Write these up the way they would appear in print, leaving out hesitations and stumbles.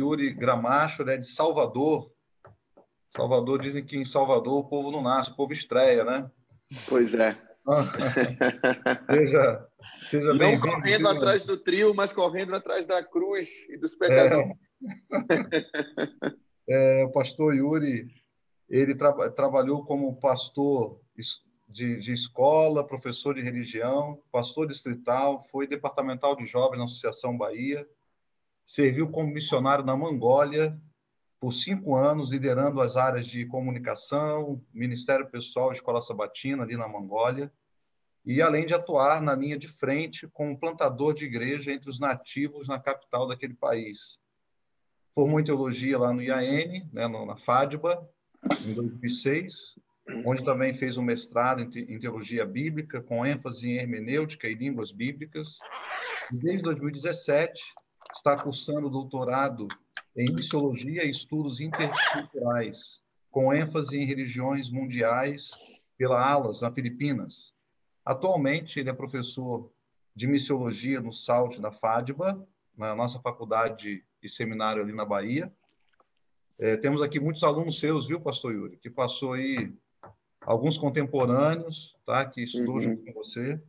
Yuri Gramacho, né, de Salvador. Salvador, dizem que em Salvador o povo não nasce, o povo estreia, né? Pois é. Seja Não bem-vindo. correndo atrás do trio, mas correndo atrás da cruz e dos pecadores. O pastor Yuri, ele trabalhou como pastor de escola, professor de religião, pastor distrital, foi departamental de jovens na Associação Bahia, serviu como missionário na Mongólia por 5 anos, liderando as áreas de comunicação, Ministério Pessoal e Escola Sabatina ali na Mongólia, e além de atuar na linha de frente como plantador de igreja entre os nativos na capital daquele país. Formou em teologia lá no IAN, né, na FADBA, em 2006, onde também fez um mestrado em teologia bíblica, com ênfase em hermenêutica e línguas bíblicas. E desde 2017, está cursando doutorado em missiologia e estudos interculturais, com ênfase em religiões mundiais pela ALAS, na Filipinas. Atualmente, ele é professor de missiologia no SALT, na FADBA, na nossa faculdade e seminário ali na Bahia. Temos aqui muitos alunos seus, viu, pastor Yuri, que passou aí, alguns contemporâneos, tá, que estudou junto com você.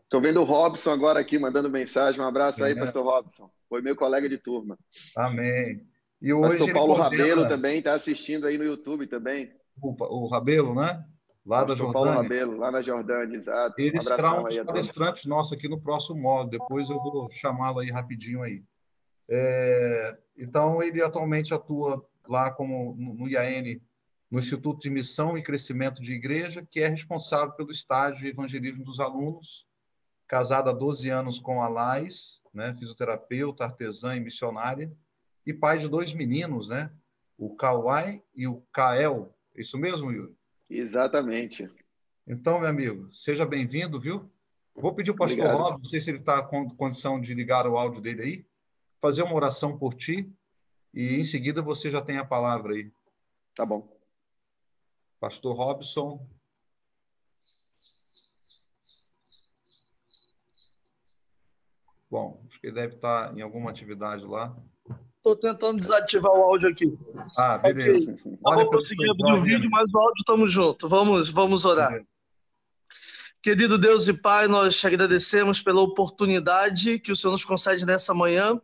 Estou vendo o Robson agora aqui, mandando mensagem. Um abraço aí, pastor Robson. Foi meu colega de turma. Amém. E hoje pastor Paulo coordena... Rabelo também está assistindo aí no YouTube também. O Rabelo, né? Lá da Jordânia. Paulo Rabelo, lá na Jordânia, exato. Ele será um dos aí palestrantes nossos aqui no próximo módulo. Depois eu vou chamá-lo aí rapidinho aí. Então, ele atualmente atua lá como no IAN, no Instituto de Missão e Crescimento de Igreja, que é responsável pelo estágio de evangelismo dos alunos, casado há 12 anos com a Lais, né, fisioterapeuta, artesã e missionária, e pai de 2 meninos, né, o Kawai e o Kael. Isso mesmo, Yuri? Exatamente. Então, meu amigo, seja bem-vindo, viu? Vou pedir ao pastor Rob, não sei se ele está com condição de ligar o áudio dele aí, fazer uma oração por ti, e em seguida você já tem a palavra aí. Tá bom. Pastor Robson. Bom, acho que ele deve estar em alguma atividade lá. Estou tentando desativar o áudio aqui. Ah, beleza. Okay. Não vou conseguir abrir o vídeo, mas o áudio estamos juntos. Vamos orar. Beleza. Querido Deus e Pai, nós te agradecemos pela oportunidade que o Senhor nos concede nessa manhã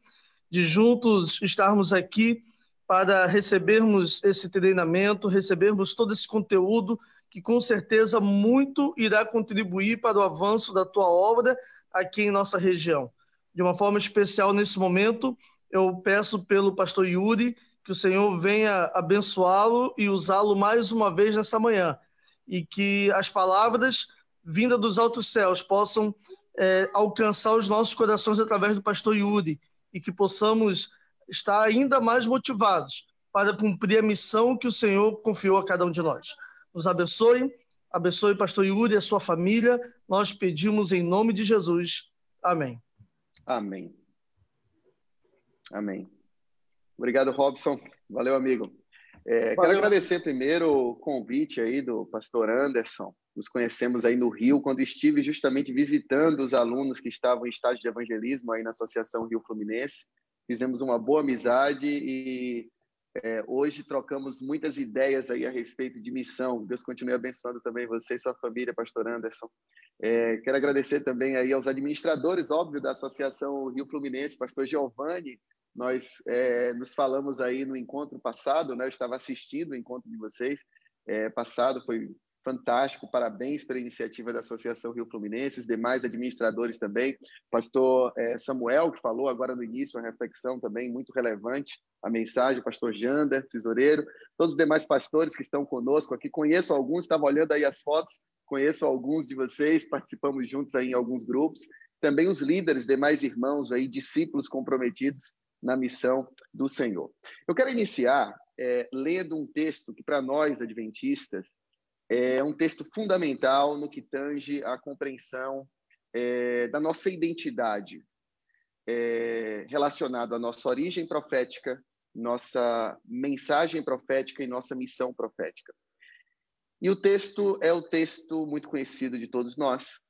de juntos estarmos aqui para recebermos esse treinamento, recebermos todo esse conteúdo que com certeza muito irá contribuir para o avanço da tua obra aqui em nossa região. De uma forma especial nesse momento, eu peço pelo pastor Yuri que o Senhor venha abençoá-lo e usá-lo mais uma vez nessa manhã, e que as palavras vindas dos altos céus possam alcançar os nossos corações através do pastor Yuri, e que possamos estar ainda mais motivados para cumprir a missão que o Senhor confiou a cada um de nós. Nos abençoe, abençoe o pastor Yuri e a sua família, nós pedimos em nome de Jesus. Amém. Amém. Amém. Obrigado, Robson. Valeu, amigo. Quero agradecer primeiro o convite aí do pastor Anderson. Nos conhecemos aí no Rio, quando estive justamente visitando os alunos que estavam em estágio de evangelismo aí na Associação Rio Fluminense. Fizemos uma boa amizade e hoje trocamos muitas ideias aí a respeito de missão. Deus continue abençoando também você e sua família, pastor Anderson. Quero agradecer também aí aos administradores, óbvio, da Associação Rio Fluminense, pastor Giovanni. Nós nos falamos aí no encontro passado, né? Eu estava assistindo o encontro de vocês passado, foi fantástico, parabéns pela iniciativa da Associação Rio Fluminense, os demais administradores também, pastor Samuel, que falou agora no início, uma reflexão também muito relevante, a mensagem, pastor Jander, tesoureiro, todos os demais pastores que estão conosco aqui, conheço alguns, estava olhando aí as fotos, conheço alguns de vocês, participamos juntos aí em alguns grupos, também os líderes, demais irmãos aí, discípulos comprometidos na missão do Senhor. Eu quero iniciar lendo um texto que para nós adventistas é um texto fundamental no que tange à compreensão da nossa identidade, relacionado à nossa origem profética, nossa mensagem profética e nossa missão profética. E o texto é o texto muito conhecido de todos nós,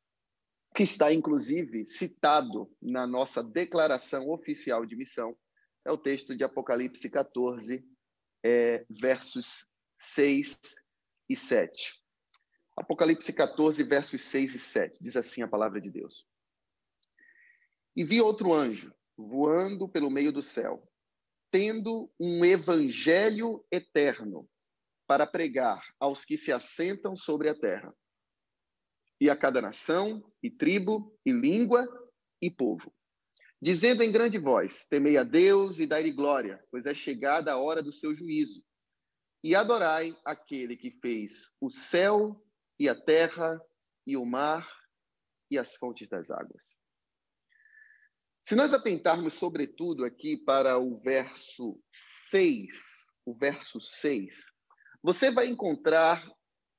que está, inclusive, citado na nossa declaração oficial de missão, é o texto de Apocalipse 14, versos 6 e 7. Apocalipse 14, versos 6 e 7. Diz assim a palavra de Deus. E vi outro anjo voando pelo meio do céu, tendo um evangelho eterno para pregar aos que se assentam sobre a terra, e a cada nação, e tribo, e língua, e povo, dizendo em grande voz: temei a Deus e dai-lhe glória, pois é chegada a hora do seu juízo, e adorai aquele que fez o céu e a terra e o mar e as fontes das águas. Se nós atentarmos sobretudo aqui para o verso 6, você vai encontrar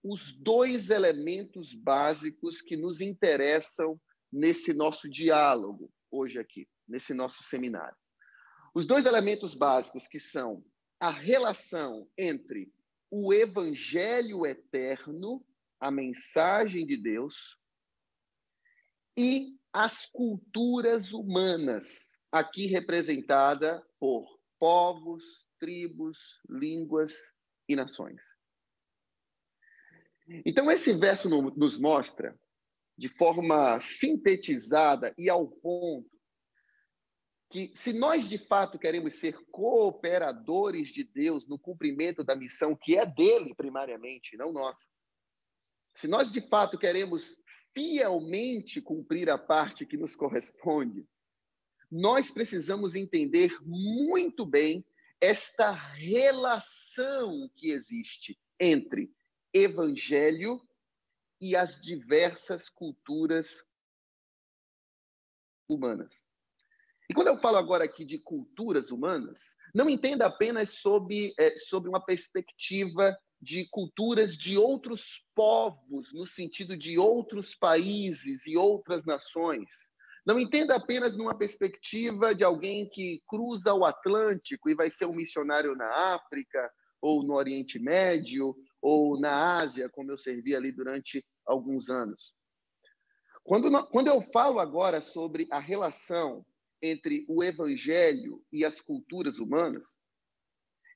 os dois elementos básicos que nos interessam nesse nosso diálogo hoje aqui, nesse nosso seminário. Os dois elementos básicos que são a relação entre o evangelho eterno, a mensagem de Deus, e as culturas humanas, aqui representada por povos, tribos, línguas e nações. Então, esse verso nos mostra, de forma sintetizada e ao ponto, que se nós de fato queremos ser cooperadores de Deus no cumprimento da missão que é dele primariamente, não nossa, se nós de fato queremos fielmente cumprir a parte que nos corresponde, nós precisamos entender muito bem esta relação que existe entre evangelho e as diversas culturas humanas. E quando eu falo agora aqui de culturas humanas, não entenda apenas sob uma perspectiva de culturas de outros povos, no sentido de outros países e outras nações. Não entenda apenas numa perspectiva de alguém que cruza o Atlântico e vai ser um missionário na África, ou no Oriente Médio, ou na Ásia, como eu servi ali durante alguns anos. Quando eu falo agora sobre a relação entre o evangelho e as culturas humanas,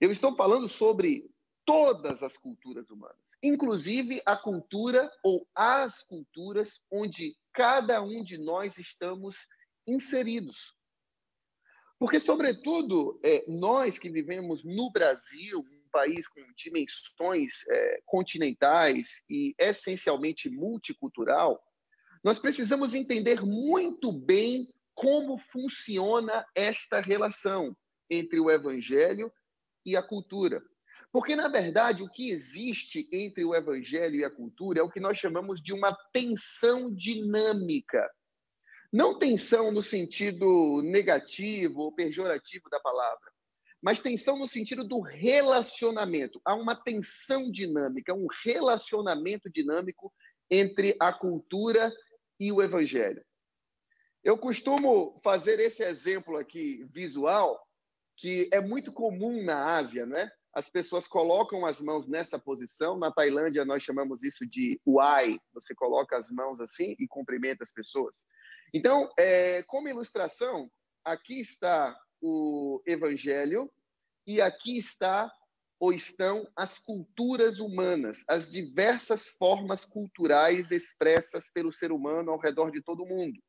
eu estou falando sobre todas as culturas humanas, inclusive a cultura ou as culturas onde cada um de nós estamos inseridos. Porque, sobretudo, nós que vivemos no Brasil, um país com dimensões continentais e essencialmente multicultural, nós precisamos entender muito bem como funciona esta relação entre o evangelho e a cultura. Porque, na verdade, o que existe entre o evangelho e a cultura é o que nós chamamos de uma tensão dinâmica. Não tensão no sentido negativo ou pejorativo da palavra, mas tensão no sentido do relacionamento. Há uma tensão dinâmica, um relacionamento dinâmico entre a cultura e o evangelho. Eu costumo fazer esse exemplo aqui visual, que é muito comum na Ásia, né? As pessoas colocam as mãos nessa posição. Na Tailândia, nós chamamos isso de Uai. Você coloca as mãos assim e cumprimenta as pessoas. Então, como ilustração, aqui está o evangelho e aqui estão as culturas humanas, as diversas formas culturais expressas pelo ser humano ao redor de todo o mundo.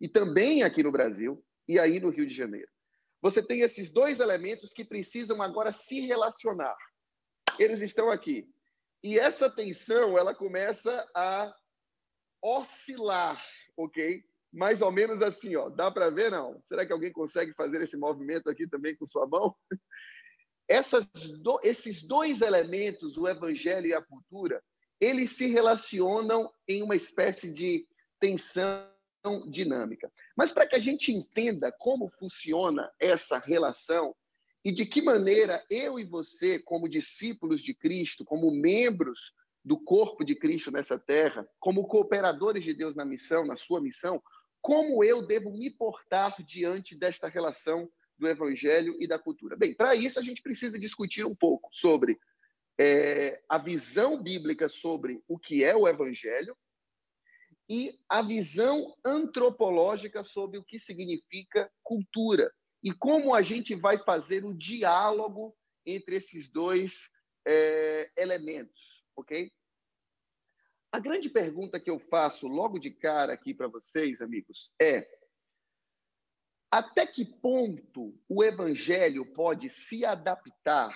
E também aqui no Brasil e aí no Rio de Janeiro. Você tem esses dois elementos que precisam agora se relacionar. Eles estão aqui. E essa tensão, ela começa a oscilar, ok? Mais ou menos assim, ó. Dá para ver, não? Será que alguém consegue fazer esse movimento aqui também com sua mão? Esses dois elementos, o evangelho e a cultura, eles se relacionam em uma espécie de tensão dinâmica. Mas para que a gente entenda como funciona essa relação e de que maneira eu e você, como discípulos de Cristo, como membros do corpo de Cristo nessa terra, como cooperadores de Deus na missão, na sua missão, como eu devo me portar diante desta relação do evangelho e da cultura? Bem, para isso a gente precisa discutir um pouco sobre a visão bíblica sobre o que é o evangelho e a visão antropológica sobre o que significa cultura. e como a gente vai fazer o diálogo entre esses dois elementos, ok? A grande pergunta que eu faço logo de cara aqui para vocês, amigos, é: até que ponto o evangelho pode se adaptar?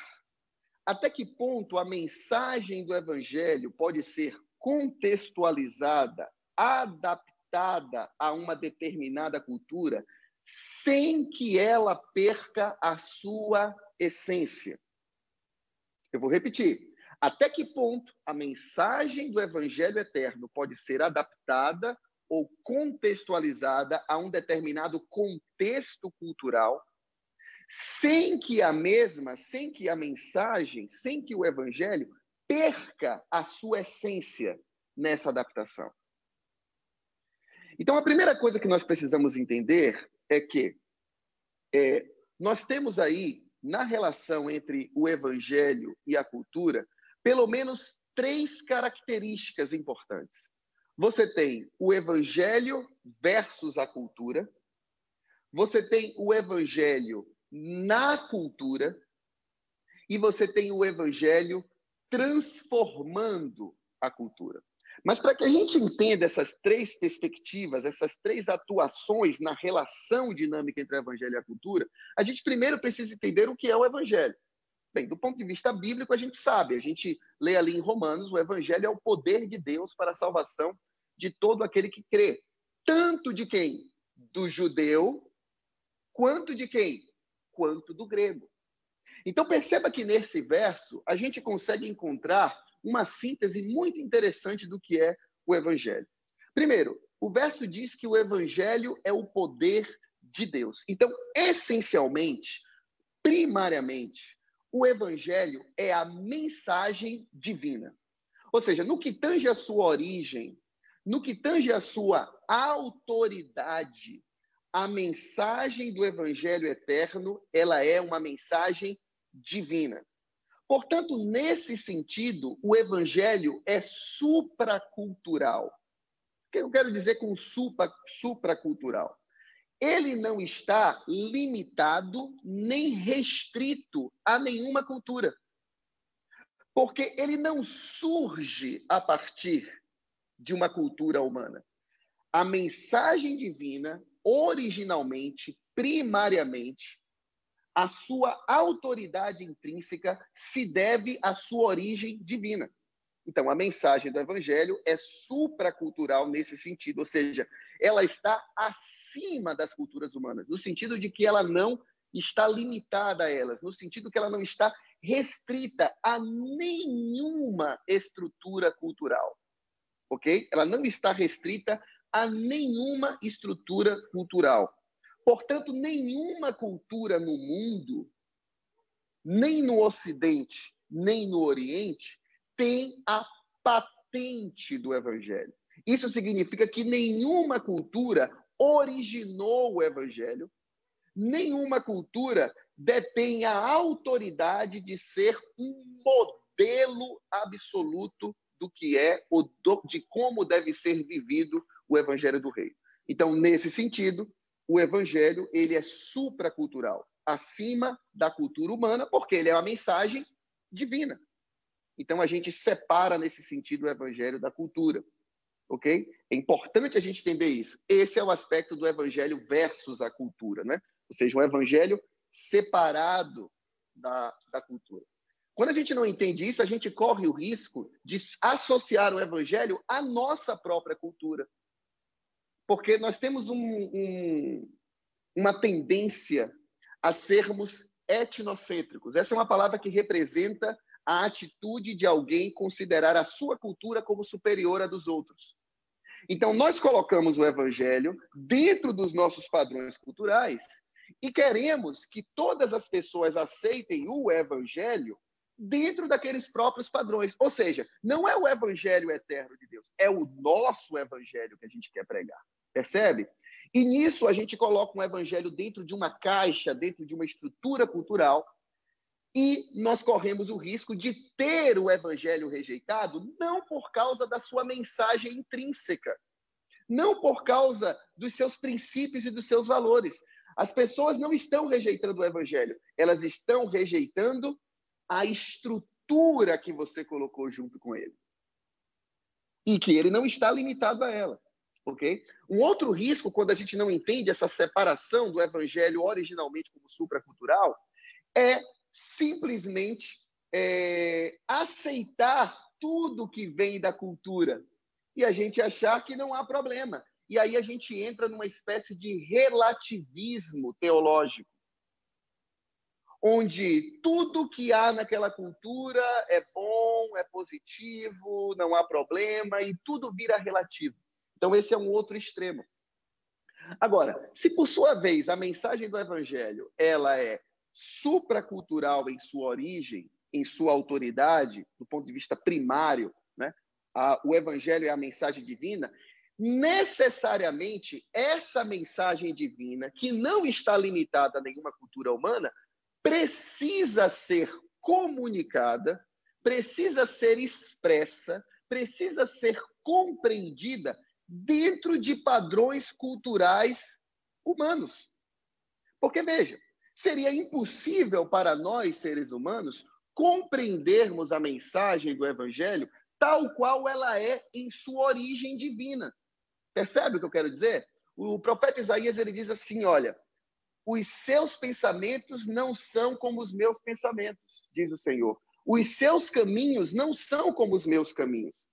Até que ponto a mensagem do evangelho pode ser contextualizada, adaptada a uma determinada cultura, sem que ela perca a sua essência? Eu vou repetir. Até que ponto a mensagem do evangelho eterno pode ser adaptada ou contextualizada a um determinado contexto cultural, sem que a mensagem, sem que o evangelho perca a sua essência nessa adaptação? Então, a primeira coisa que nós precisamos entender é que nós temos aí, na relação entre o evangelho e a cultura, pelo menos 3 características importantes. Você tem o evangelho versus a cultura, você tem o evangelho na cultura e você tem o evangelho transformando a cultura. Mas para que a gente entenda essas 3 perspectivas, essas 3 atuações na relação dinâmica entre o evangelho e a cultura, a gente primeiro precisa entender o que é o evangelho. Bem, do ponto de vista bíblico, a gente sabe, a gente lê ali em Romanos, o evangelho é o poder de Deus para a salvação de todo aquele que crê. Tanto de quem? Do judeu, quanto de quem? Quanto do grego. Então, perceba que nesse verso, a gente consegue encontrar uma síntese muito interessante do que é o evangelho. Primeiro, o verso diz que o evangelho é o poder de Deus. Então, essencialmente, primariamente, o evangelho é a mensagem divina. Ou seja, no que tange a sua origem, no que tange a sua autoridade, a mensagem do evangelho eterno, ela é uma mensagem divina. Portanto, nesse sentido, o evangelho é supracultural. O que eu quero dizer com supracultural? Ele não está limitado nem restrito a nenhuma cultura. Porque ele não surge a partir de uma cultura humana. A mensagem divina, originalmente, primariamente, a sua autoridade intrínseca se deve à sua origem divina. Então, a mensagem do evangelho é supracultural nesse sentido, ou seja, ela está acima das culturas humanas, no sentido de que ela não está limitada a elas, no sentido que ela não está restrita a nenhuma estrutura cultural, ok? Ela não está restrita a nenhuma estrutura cultural. Portanto, nenhuma cultura no mundo, nem no Ocidente, nem no Oriente, tem a patente do evangelho. Isso significa que nenhuma cultura originou o evangelho, nenhuma cultura detém a autoridade de ser um modelo absoluto do que é, de como deve ser vivido o evangelho do reino. Então, nesse sentido, o evangelho ele é supracultural, acima da cultura humana, porque ele é uma mensagem divina. Então, a gente separa, nesse sentido, o evangelho da cultura, ok? É importante a gente entender isso. Esse é o aspecto do evangelho versus a cultura, né? Ou seja, um evangelho separado da cultura. Quando a gente não entende isso, a gente corre o risco de associar o evangelho à nossa própria cultura. Porque nós temos uma tendência a sermos etnocêntricos. Essa é uma palavra que representa a atitude de alguém considerar a sua cultura como superior à dos outros. Então, nós colocamos o evangelho dentro dos nossos padrões culturais e queremos que todas as pessoas aceitem o evangelho dentro daqueles próprios padrões. Ou seja, não é o evangelho eterno de Deus, é o nosso evangelho que a gente quer pregar. Percebe? E nisso a gente coloca um evangelho dentro de uma caixa, dentro de uma estrutura cultural, e nós corremos o risco de ter o evangelho rejeitado não por causa da sua mensagem intrínseca, não por causa dos seus princípios e dos seus valores. As pessoas não estão rejeitando o evangelho, elas estão rejeitando a estrutura que você colocou junto com ele. E que ele não está limitado a ela. Okay? Um outro risco, quando a gente não entende essa separação do evangelho originalmente como supracultural, é simplesmente aceitar tudo que vem da cultura e a gente achar que não há problema. E aí a gente entra numa espécie de relativismo teológico, onde tudo que há naquela cultura é bom, é positivo, não há problema, e tudo vira relativo. Então, esse é um outro extremo. Agora, se por sua vez a mensagem do evangelho ela é supracultural em sua origem, em sua autoridade, do ponto de vista primário, né? O evangelho é a mensagem divina, necessariamente essa mensagem divina, que não está limitada a nenhuma cultura humana, precisa ser comunicada, precisa ser expressa, precisa ser compreendida dentro de padrões culturais humanos. Porque, veja, seria impossível para nós, seres humanos, compreendermos a mensagem do Evangelho tal qual ela é em sua origem divina. Percebe o que eu quero dizer? O profeta Isaías ele diz assim, olha, os seus pensamentos não são como os meus pensamentos, diz o Senhor. Os seus caminhos não são como os meus caminhos.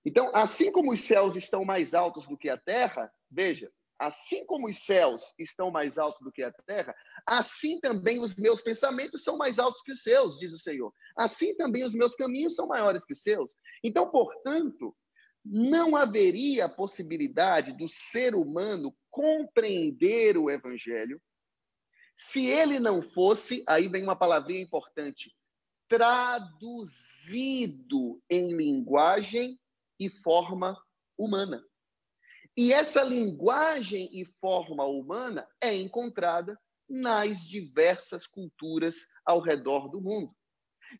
Então, assim como os céus estão mais altos do que a terra, veja, assim como os céus estão mais altos do que a terra, assim também os meus pensamentos são mais altos que os seus, diz o Senhor. Assim também os meus caminhos são maiores que os seus. Então, portanto, não haveria possibilidade do ser humano compreender o evangelho se ele não fosse, aí vem uma palavrinha importante, traduzido em linguagem e forma humana. E essa linguagem e forma humana é encontrada nas diversas culturas ao redor do mundo.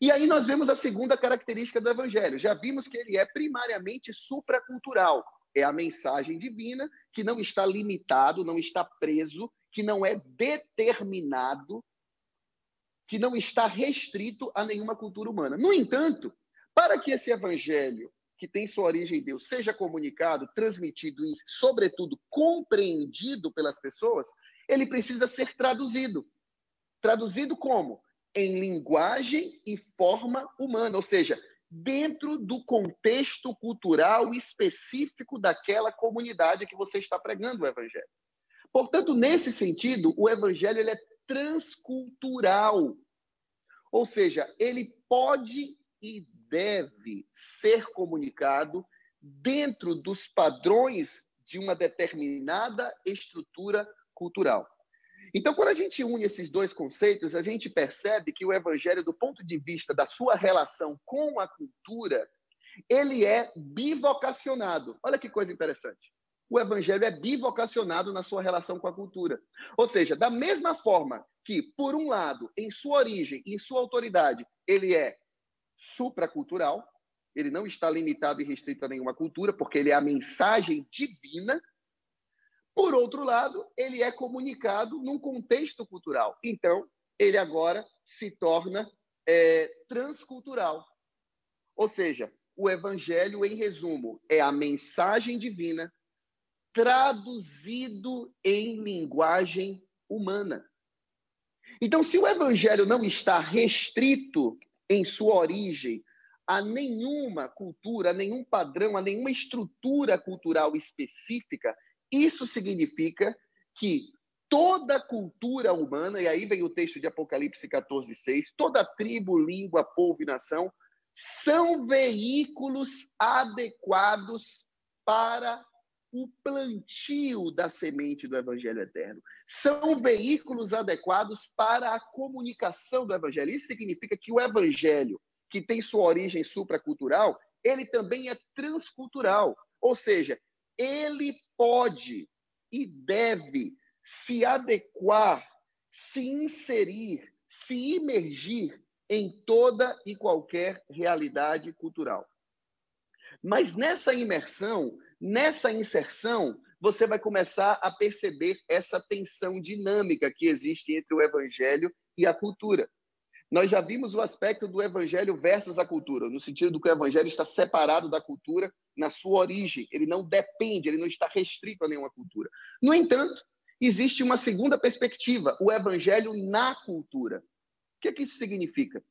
E aí nós vemos a segunda característica do evangelho. Já vimos que ele é primariamente supracultural. É a mensagem divina que não está limitado, não está preso, que não é determinado, que não está restrito a nenhuma cultura humana. No entanto, para que esse evangelho, que tem sua origem em Deus, seja comunicado, transmitido e, sobretudo, compreendido pelas pessoas, ele precisa ser traduzido. Traduzido como? Em linguagem e forma humana, ou seja, dentro do contexto cultural específico daquela comunidade que você está pregando o evangelho. Portanto, nesse sentido, o evangelho ele é transcultural, ou seja, ele pode e deve ser comunicado dentro dos padrões de uma determinada estrutura cultural. Então, quando a gente une esses dois conceitos, a gente percebe que o evangelho, do ponto de vista da sua relação com a cultura, ele é bivocacionado. Olha que coisa interessante. O evangelho é bivocacionado na sua relação com a cultura. Ou seja, da mesma forma que, por um lado, em sua origem, em sua autoridade, ele é supracultural, ele não está limitado e restrito a nenhuma cultura, porque ele é a mensagem divina. Por outro lado, ele é comunicado num contexto cultural. Então, ele agora se torna transcultural. Ou seja, o evangelho, em resumo, é a mensagem divina traduzido em linguagem humana. Então, se o evangelho não está restrito em sua origem a nenhuma cultura, a nenhum padrão, a nenhuma estrutura cultural específica, isso significa que toda cultura humana, e aí vem o texto de Apocalipse 14:6, toda tribo, língua, povo e nação, são veículos adequados para o plantio da semente do Evangelho eterno. São veículos adequados para a comunicação do Evangelho. Isso significa que o Evangelho, que tem sua origem supracultural, ele também é transcultural. Ou seja, ele pode e deve se adequar, se inserir, se imergir em toda e qualquer realidade cultural. Mas nessa imersão, nessa inserção, você vai começar a perceber essa tensão dinâmica que existe entre o evangelho e a cultura. Nós já vimos o aspecto do evangelho versus a cultura, no sentido do que o evangelho está separado da cultura na sua origem. Ele não depende, ele não está restrito a nenhuma cultura. No entanto, existe uma segunda perspectiva, o evangelho na cultura. O que isso significa?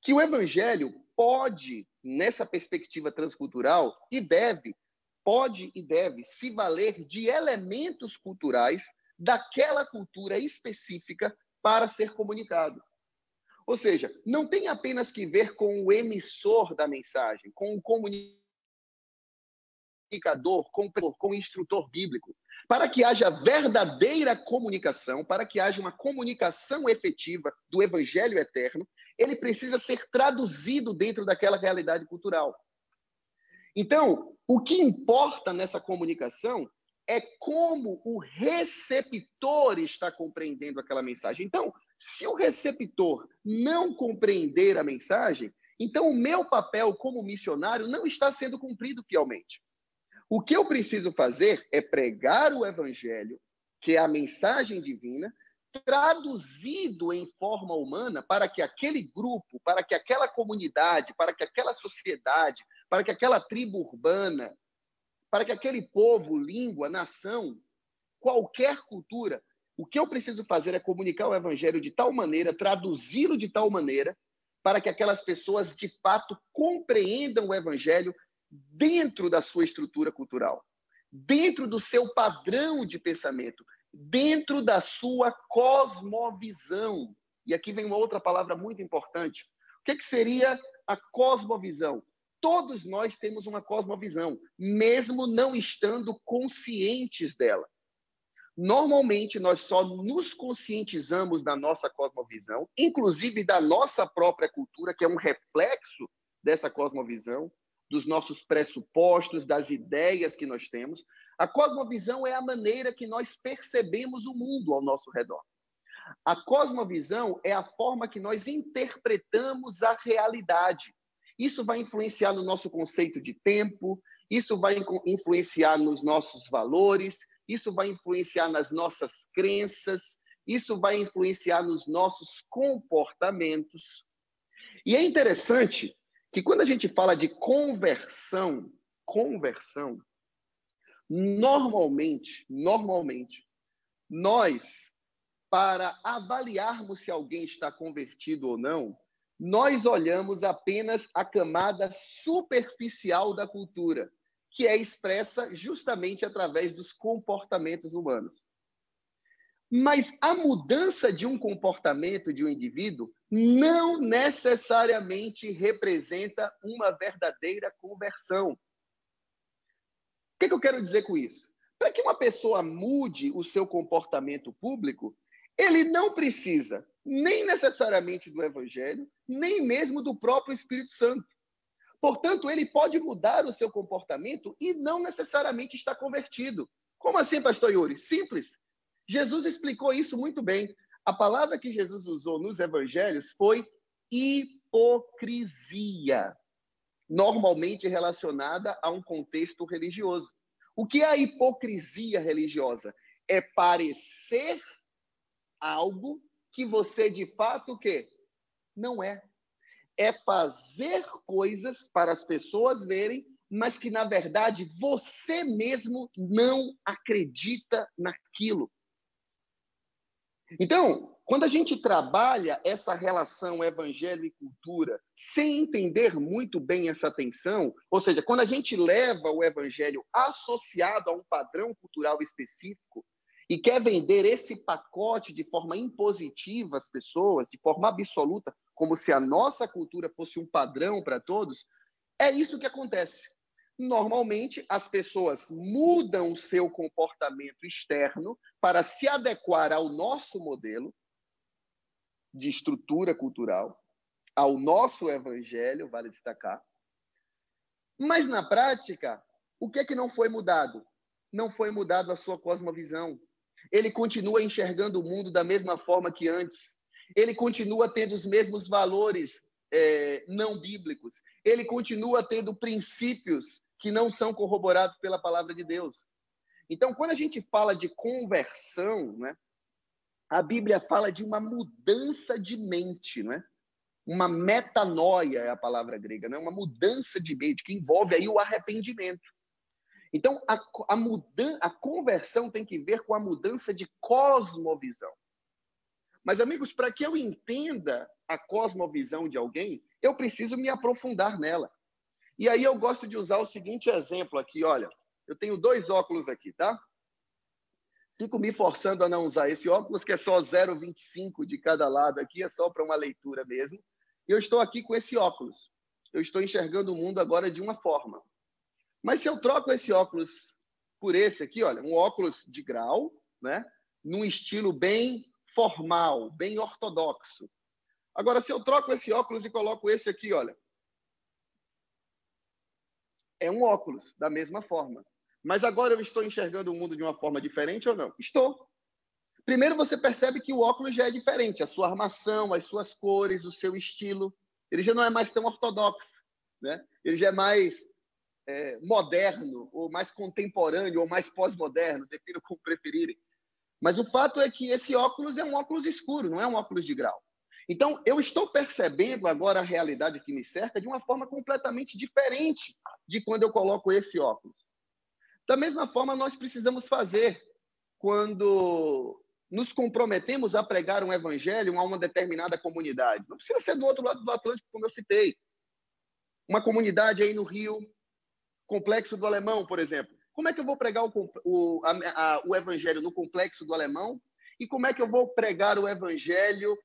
Que o evangelho pode, nessa perspectiva transcultural, pode e deve se valer de elementos culturais daquela cultura específica para ser comunicado. Ou seja, não tem apenas que ver com o emissor da mensagem, com o comunicador, com o instrutor bíblico. Para que haja verdadeira comunicação, para que haja uma comunicação efetiva do evangelho eterno, ele precisa ser traduzido dentro daquela realidade cultural. Então, o que importa nessa comunicação é como o receptor está compreendendo aquela mensagem. Então, se o receptor não compreender a mensagem, então o meu papel como missionário não está sendo cumprido fielmente. O que eu preciso fazer é pregar o evangelho, que é a mensagem divina, traduzido em forma humana para que aquele grupo, para que aquela comunidade, para que aquela sociedade, para que aquela tribo urbana, para que aquele povo, língua, nação, qualquer cultura, o que eu preciso fazer é comunicar o evangelho de tal maneira, traduzi-lo de tal maneira, para que aquelas pessoas, de fato, compreendam o evangelho dentro da sua estrutura cultural, dentro do seu padrão de pensamento, dentro da sua cosmovisão. E aqui vem uma outra palavra muito importante. O que seria a cosmovisão? Todos nós temos uma cosmovisão, mesmo não estando conscientes dela. Normalmente, nós só nos conscientizamos da nossa cosmovisão, inclusive da nossa própria cultura, que é um reflexo dessa cosmovisão, dos nossos pressupostos, das ideias que nós temos. A cosmovisão é a maneira que nós percebemos o mundo ao nosso redor. A cosmovisão é a forma que nós interpretamos a realidade. Isso vai influenciar no nosso conceito de tempo, isso vai influenciar nos nossos valores, isso vai influenciar nas nossas crenças, isso vai influenciar nos nossos comportamentos. E é interessante que quando a gente fala de conversão, normalmente, nós, para avaliarmos se alguém está convertido ou não, nós olhamos apenas a camada superficial da cultura, que é expressa justamente através dos comportamentos humanos. Mas a mudança de um comportamento de um indivíduo não necessariamente representa uma verdadeira conversão. O que eu quero dizer com isso? Para que uma pessoa mude o seu comportamento público, ele não precisa nem necessariamente do Evangelho, nem mesmo do próprio Espírito Santo. Portanto, ele pode mudar o seu comportamento e não necessariamente estar convertido. Como assim, pastor Yuri? Simples. Jesus explicou isso muito bem. A palavra que Jesus usou nos evangelhos foi hipocrisia, normalmente relacionada a um contexto religioso. O que é a hipocrisia religiosa? É parecer algo que você de fato o quê? Não é. É fazer coisas para as pessoas verem, mas que na verdade você mesmo não acredita naquilo. Então, quando a gente trabalha essa relação evangelho e cultura, sem entender muito bem essa tensão, ou seja, quando a gente leva o evangelho associado a um padrão cultural específico e quer vender esse pacote de forma impositiva às pessoas, de forma absoluta, como se a nossa cultura fosse um padrão para todos, é isso que acontece. Normalmente, as pessoas mudam o seu comportamento externo para se adequar ao nosso modelo de estrutura cultural, ao nosso evangelho, vale destacar. Mas, na prática, o que é que não foi mudado? Não foi mudado a sua cosmovisão. Ele continua enxergando o mundo da mesma forma que antes. Ele continua tendo os mesmos valores não bíblicos. Ele continua tendo princípios que não são corroborados pela palavra de Deus. Então, quando a gente fala de conversão, né, a Bíblia fala de uma mudança de mente, né? Uma metanoia é a palavra grega, né? Uma mudança de mente que envolve aí o arrependimento. Então, a conversão tem que ver com a mudança de cosmovisão. Mas, amigos, para que eu entenda a cosmovisão de alguém, eu preciso me aprofundar nela. E aí eu gosto de usar o seguinte exemplo aqui, olha. Eu tenho 2 óculos aqui, tá? Fico me forçando a não usar esse óculos, que é só 0,25 de cada lado aqui, é só para uma leitura mesmo. E eu estou aqui com esse óculos. Eu estou enxergando o mundo agora de uma forma. Mas se eu troco esse óculos por esse aqui, olha, um óculos de grau, né? Num estilo bem formal, bem ortodoxo. Agora, se eu troco esse óculos e coloco esse aqui, olha, é um óculos, da mesma forma. Mas agora eu estou enxergando o mundo de uma forma diferente ou não? Estou. Primeiro você percebe que o óculos já é diferente. A sua armação, as suas cores, o seu estilo. Ele já não é mais tão ortodoxo, né? Ele já é mais moderno, ou mais contemporâneo, ou mais pós-moderno, defino como preferirem. Mas o fato é que esse óculos é um óculos escuro, não é um óculos de grau. Então, eu estou percebendo agora a realidade que me cerca de uma forma completamente diferente de quando eu coloco esse óculos. Da mesma forma, nós precisamos fazer quando nos comprometemos a pregar um evangelho a uma determinada comunidade. Não precisa ser do outro lado do Atlântico, como eu citei. Uma comunidade aí no Rio, Complexo do Alemão, por exemplo. Como é que eu vou pregar o evangelho no Complexo do Alemão? E como é que eu vou pregar o evangelho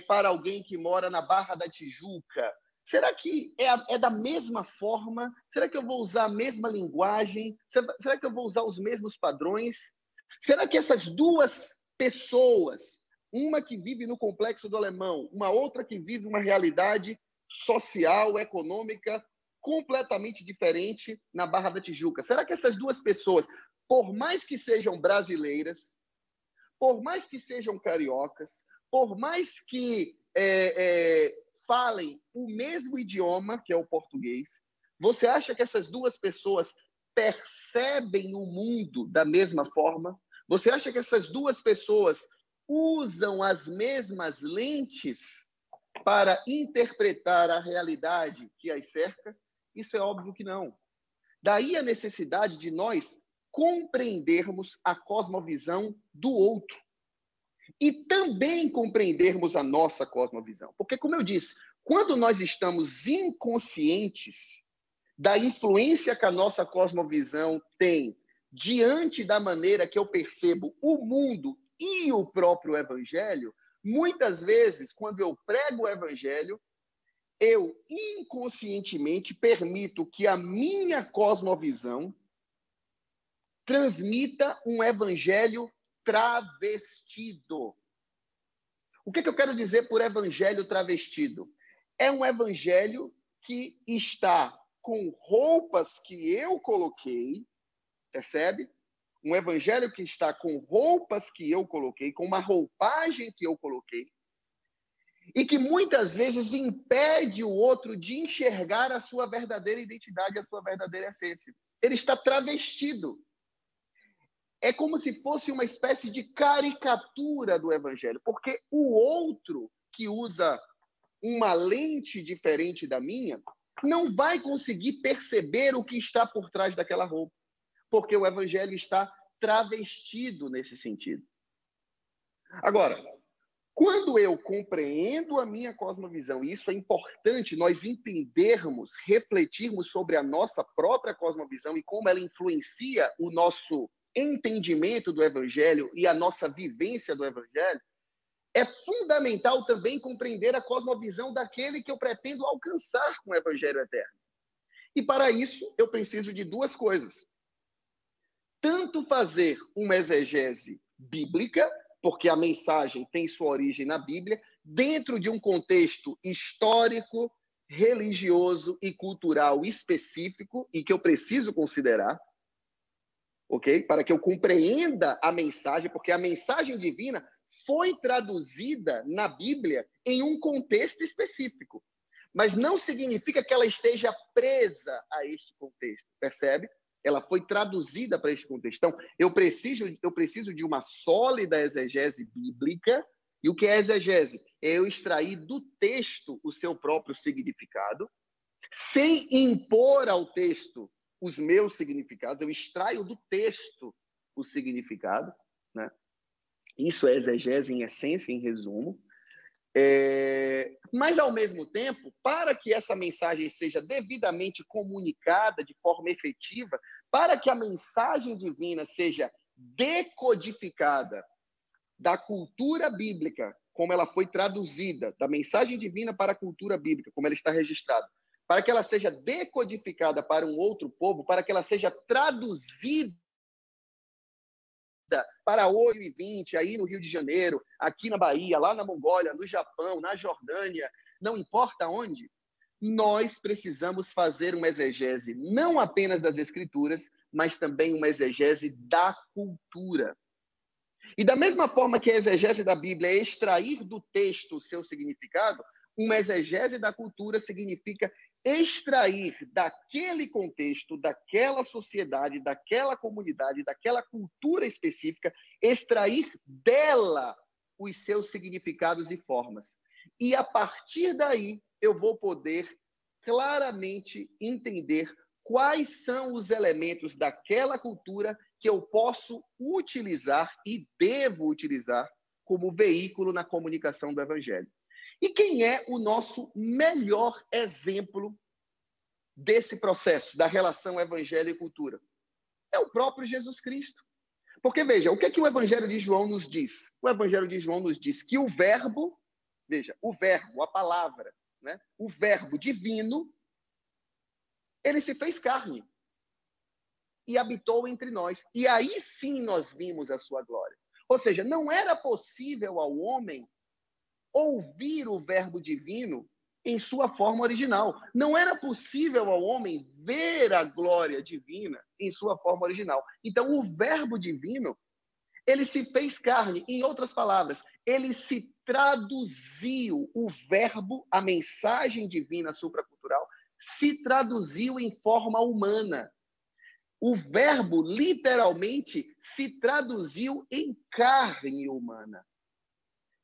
para alguém que mora na Barra da Tijuca? Será que é da mesma forma? Será que eu vou usar a mesma linguagem? Será que eu vou usar os mesmos padrões? Será que essas duas pessoas, uma que vive no Complexo do Alemão, uma outra que vive uma realidade social, econômica, completamente diferente na Barra da Tijuca, será que essas duas pessoas, por mais que sejam brasileiras, por mais que sejam cariocas, por mais que falem o mesmo idioma, que é o português, você acha que essas duas pessoas percebem o mundo da mesma forma? Você acha que essas duas pessoas usam as mesmas lentes para interpretar a realidade que as cerca? Isso é óbvio que não. Daí a necessidade de nós compreendermos a cosmovisão do outro e também compreendermos a nossa cosmovisão. Porque, como eu disse, quando nós estamos inconscientes da influência que a nossa cosmovisão tem diante da maneira que eu percebo o mundo e o próprio evangelho, muitas vezes, quando eu prego o evangelho, eu inconscientemente permito que a minha cosmovisão transmita um evangelho travestido. O que eu quero dizer por evangelho travestido? É um evangelho que está com roupas que eu coloquei, percebe? Um evangelho que está com roupas que eu coloquei, com uma roupagem que eu coloquei, e que muitas vezes impede o outro de enxergar a sua verdadeira identidade, a sua verdadeira essência. Ele está travestido. É como se fosse uma espécie de caricatura do evangelho, porque o outro que usa uma lente diferente da minha não vai conseguir perceber o que está por trás daquela roupa, porque o evangelho está travestido nesse sentido. Agora, quando eu compreendo a minha cosmovisão, e isso é importante nós entendermos, refletirmos sobre a nossa própria cosmovisão e como ela influencia o nosso entendimento do evangelho e a nossa vivência do evangelho, é fundamental também compreender a cosmovisão daquele que eu pretendo alcançar com o evangelho eterno. E para isso, eu preciso de duas coisas. Tanto fazer uma exegese bíblica, porque a mensagem tem sua origem na Bíblia, dentro de um contexto histórico, religioso e cultural específico, e que eu preciso considerar, ok? Para que eu compreenda a mensagem, porque a mensagem divina foi traduzida na Bíblia em um contexto específico. mas não significa que ela esteja presa a este contexto, percebe? Ela foi traduzida para este contexto. Então, eu preciso de uma sólida exegese bíblica. E o que é exegese? É eu extrair do texto o seu próprio significado, sem impor ao texto os meus significados. Eu extraio do texto o significado, né? Isso é exegese em essência, em resumo. Mas, ao mesmo tempo, para que essa mensagem seja devidamente comunicada de forma efetiva, para que a mensagem divina seja decodificada da cultura bíblica, como ela foi traduzida, da mensagem divina para a cultura bíblica, como ela está registrada, para que ela seja decodificada para um outro povo, para que ela seja traduzida para 2020, aí no Rio de Janeiro, aqui na Bahia, lá na Mongólia, no Japão, na Jordânia, não importa onde, nós precisamos fazer uma exegese não apenas das Escrituras, mas também uma exegese da cultura. E da mesma forma que a exegese da Bíblia é extrair do texto o seu significado, uma exegese da cultura significa extrair daquele contexto, daquela sociedade, daquela comunidade, daquela cultura específica, extrair dela os seus significados e formas. E a partir daí, eu vou poder claramente entender quais são os elementos daquela cultura que eu posso utilizar e devo utilizar como veículo na comunicação do Evangelho. E quem é o nosso melhor exemplo desse processo, da relação Evangelho e cultura? É o próprio Jesus Cristo. Porque, veja, o que é que o Evangelho de João nos diz? O Evangelho de João nos diz que o verbo, veja, o verbo, a palavra, né? O verbo divino, ele se fez carne e habitou entre nós. E aí sim nós vimos a sua glória. Ou seja, não era possível ao homem ouvir o verbo divino em sua forma original. Não era possível ao homem ver a glória divina em sua forma original. Então, o verbo divino, ele se fez carne. Em outras palavras, ele se traduziu. O verbo, a mensagem divina supracultural, se traduziu em forma humana. O verbo, literalmente, se traduziu em carne humana.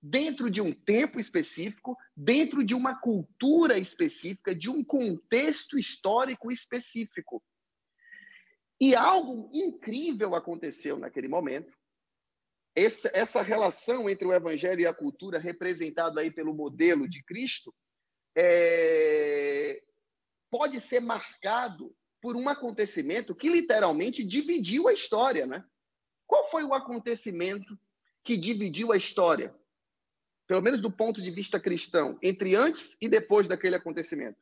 Dentro de um tempo específico, dentro de uma cultura específica, de um contexto histórico específico. E algo incrível aconteceu naquele momento. Essa relação entre o Evangelho e a cultura, representada aí pelo modelo de Cristo, pode ser marcado por um acontecimento que literalmente dividiu a história, né? Qual foi o acontecimento que dividiu a história? Pelo menos do ponto de vista cristão, entre antes e depois daquele acontecimento.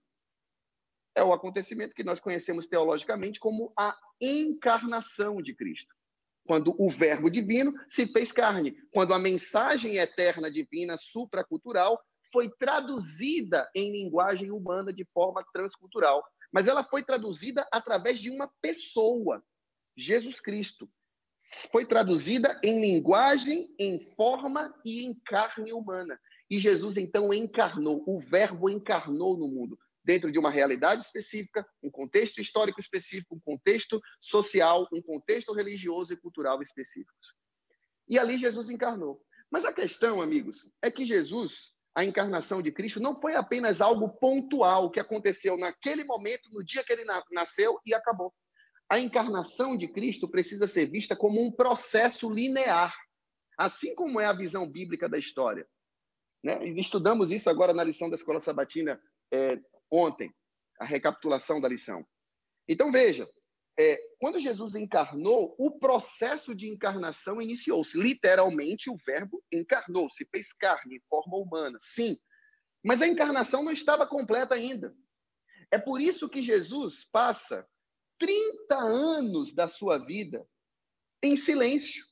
É o acontecimento que nós conhecemos teologicamente como a encarnação de Cristo. Quando o verbo divino se fez carne, quando a mensagem eterna divina supracultural foi traduzida em linguagem humana de forma transcultural. Mas ela foi traduzida através de uma pessoa, Jesus Cristo. Foi traduzida em linguagem, em forma e em carne humana. E Jesus, então, encarnou. O verbo encarnou no mundo, dentro de uma realidade específica, um contexto histórico específico, um contexto social, um contexto religioso e cultural específicos. E ali Jesus encarnou. Mas a questão, amigos, é que Jesus, a encarnação de Cristo, não foi apenas algo pontual que aconteceu naquele momento, no dia que ele nasceu e acabou. A encarnação de Cristo precisa ser vista como um processo linear, assim como é a visão bíblica da história. Né? Estudamos isso agora na lição da Escola Sabatina ontem, a recapitulação da lição. Então, veja, quando Jesus encarnou, o processo de encarnação iniciou-se. Literalmente, o verbo encarnou, se fez carne, em forma humana, sim. Mas a encarnação não estava completa ainda. É por isso que Jesus passa 30 anos da sua vida em silêncio.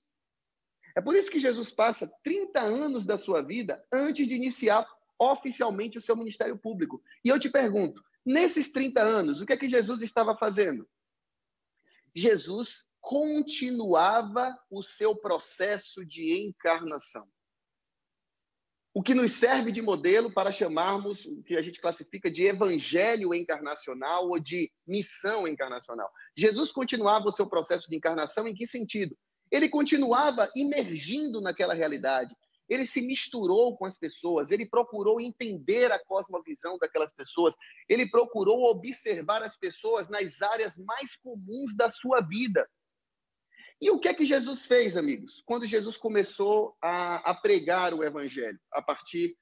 É por isso que Jesus passa 30 anos da sua vida antes de iniciar oficialmente o seu ministério público. E eu te pergunto, nesses 30 anos, o que é que Jesus estava fazendo? Jesus continuava o seu processo de encarnação. o que nos serve de modelo para chamarmos o que a gente classifica de evangelho encarnacional ou de missão encarnacional. Jesus continuava o seu processo de encarnação em que sentido? Ele continuava imergindo naquela realidade. Ele se misturou com as pessoas, ele procurou entender a cosmovisão daquelas pessoas, ele procurou observar as pessoas nas áreas mais comuns da sua vida. E o que é que Jesus fez, amigos? Quando Jesus começou a pregar o evangelho, a partir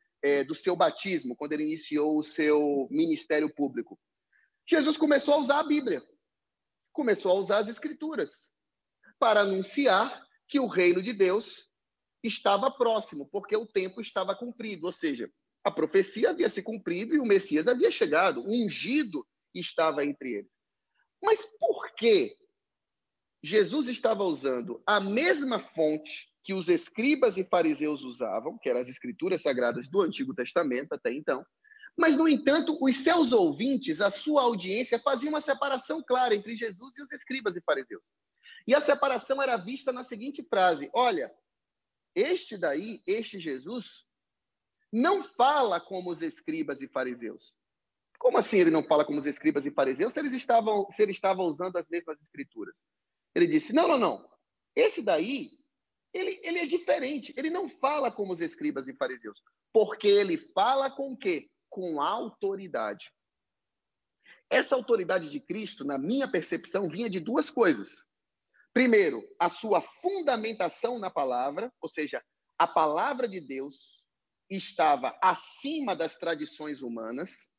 do seu batismo, quando ele iniciou o seu ministério público, Jesus começou a usar a Bíblia, começou a usar as Escrituras, para anunciar que o reino de Deus estava próximo, porque o tempo estava cumprido, ou seja, a profecia havia se cumprido e o Messias havia chegado, o ungido estava entre eles. Mas por que Jesus estava usando a mesma fonte que os escribas e fariseus usavam, que eram as escrituras sagradas do Antigo Testamento até então, mas, no entanto, os seus ouvintes, a sua audiência, faziam uma separação clara entre Jesus e os escribas e fariseus. E a separação era vista na seguinte frase: olha, este Jesus, não fala como os escribas e fariseus. Como assim ele não fala como os escribas e fariseus se ele estava usando as mesmas escrituras? Ele disse, não. Esse daí, ele é diferente. Ele não fala como os escribas e fariseus. Porque ele fala com o quê? Com autoridade. Essa autoridade de Cristo, na minha percepção, vinha de duas coisas. Primeiro, a sua fundamentação na palavra, ou seja, a palavra de Deus estava acima das tradições humanas,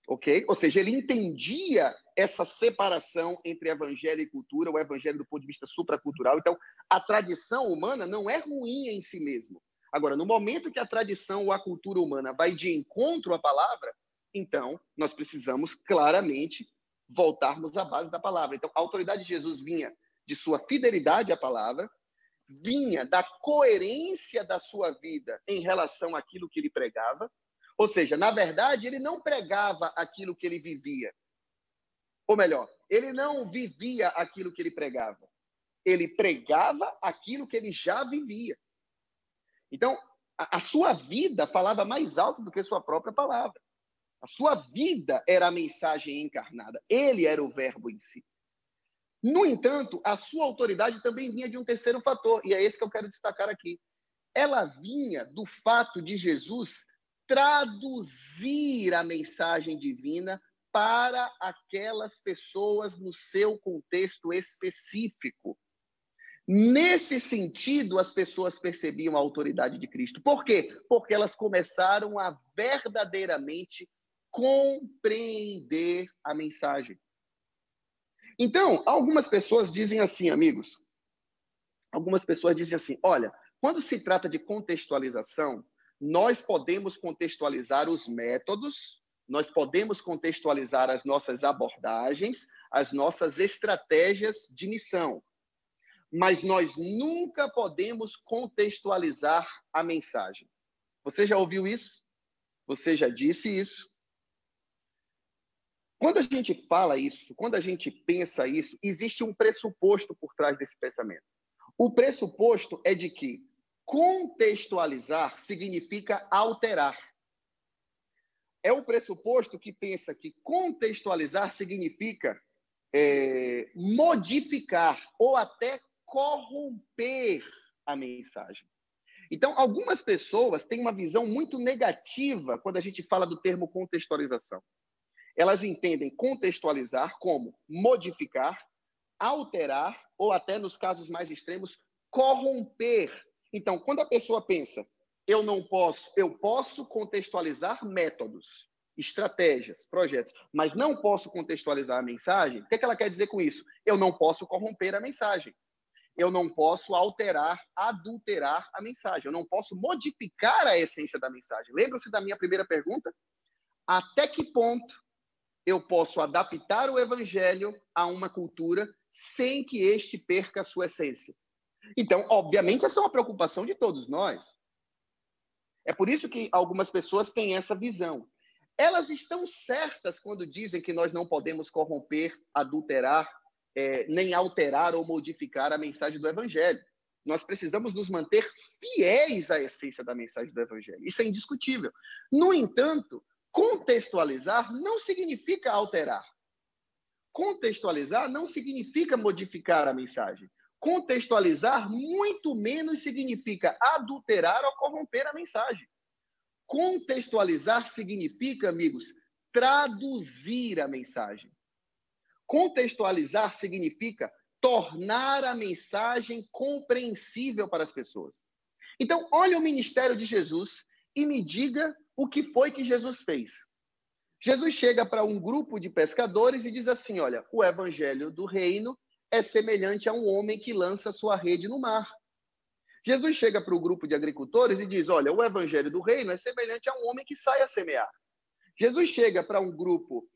ok? Ou seja, ele entendia essa separação entre evangelho e cultura, o evangelho do ponto de vista supracultural. Então, a tradição humana não é ruim em si mesmo. Agora, no momento que a tradição ou a cultura humana vai de encontro à palavra, então, nós precisamos claramente voltarmos à base da palavra. Então, a autoridade de Jesus vinha de sua fidelidade à palavra, vinha da coerência da sua vida em relação àquilo que ele pregava. Ou seja, na verdade, ele não pregava aquilo que ele vivia. Ou melhor, ele não vivia aquilo que ele pregava. Ele pregava aquilo que ele já vivia. Então, a sua vida falava mais alto do que sua própria palavra. A sua vida era a mensagem encarnada. Ele era o verbo em si. No entanto, a sua autoridade também vinha de um terceiro fator, e é esse que eu quero destacar aqui. Ela vinha do fato de Jesus traduzir a mensagem divina para aquelas pessoas no seu contexto específico. Nesse sentido, as pessoas percebiam a autoridade de Cristo. Por quê? Porque elas começaram a verdadeiramente compreender a mensagem. Então, algumas pessoas dizem assim, amigos, olha, quando se trata de contextualização, nós podemos contextualizar os métodos, nós podemos contextualizar as nossas abordagens, as nossas estratégias de missão, mas nós nunca podemos contextualizar a mensagem. Você já ouviu isso? Você já disse isso? Quando a gente fala isso, quando a gente pensa isso, existe um pressuposto por trás desse pensamento. O pressuposto é de que contextualizar significa alterar. É o pressuposto que pensa que contextualizar significa modificar ou até corromper a mensagem. Então, algumas pessoas têm uma visão muito negativa quando a gente fala do termo contextualização. Elas entendem contextualizar como modificar, alterar ou até, nos casos mais extremos, corromper. Então, quando a pessoa pensa, eu posso contextualizar métodos, estratégias, projetos, mas não posso contextualizar a mensagem, o que ela quer dizer com isso? Eu não posso corromper a mensagem. Eu não posso alterar, adulterar a mensagem. Eu não posso modificar a essência da mensagem. Lembram-se da minha primeira pergunta? Até que ponto eu posso adaptar o evangelho a uma cultura sem que este perca a sua essência? Então, obviamente, essa é uma preocupação de todos nós. É por isso que algumas pessoas têm essa visão. Elas estão certas quando dizem que nós não podemos corromper, adulterar, nem alterar ou modificar a mensagem do evangelho. Nós precisamos nos manter fiéis à essência da mensagem do Evangelho. Isso é indiscutível. No entanto, contextualizar não significa alterar. Contextualizar não significa modificar a mensagem. Contextualizar muito menos significa adulterar ou corromper a mensagem. Contextualizar significa, amigos, traduzir a mensagem. Contextualizar significa tornar a mensagem compreensível para as pessoas. Então, olha o ministério de Jesus e me diga o que foi que Jesus fez. Jesus chega para um grupo de pescadores e diz assim, olha, o evangelho do reino é semelhante a um homem que lança sua rede no mar. Jesus chega para o grupo de agricultores e diz, olha, o evangelho do reino é semelhante a um homem que sai a semear. Jesus chega para um grupo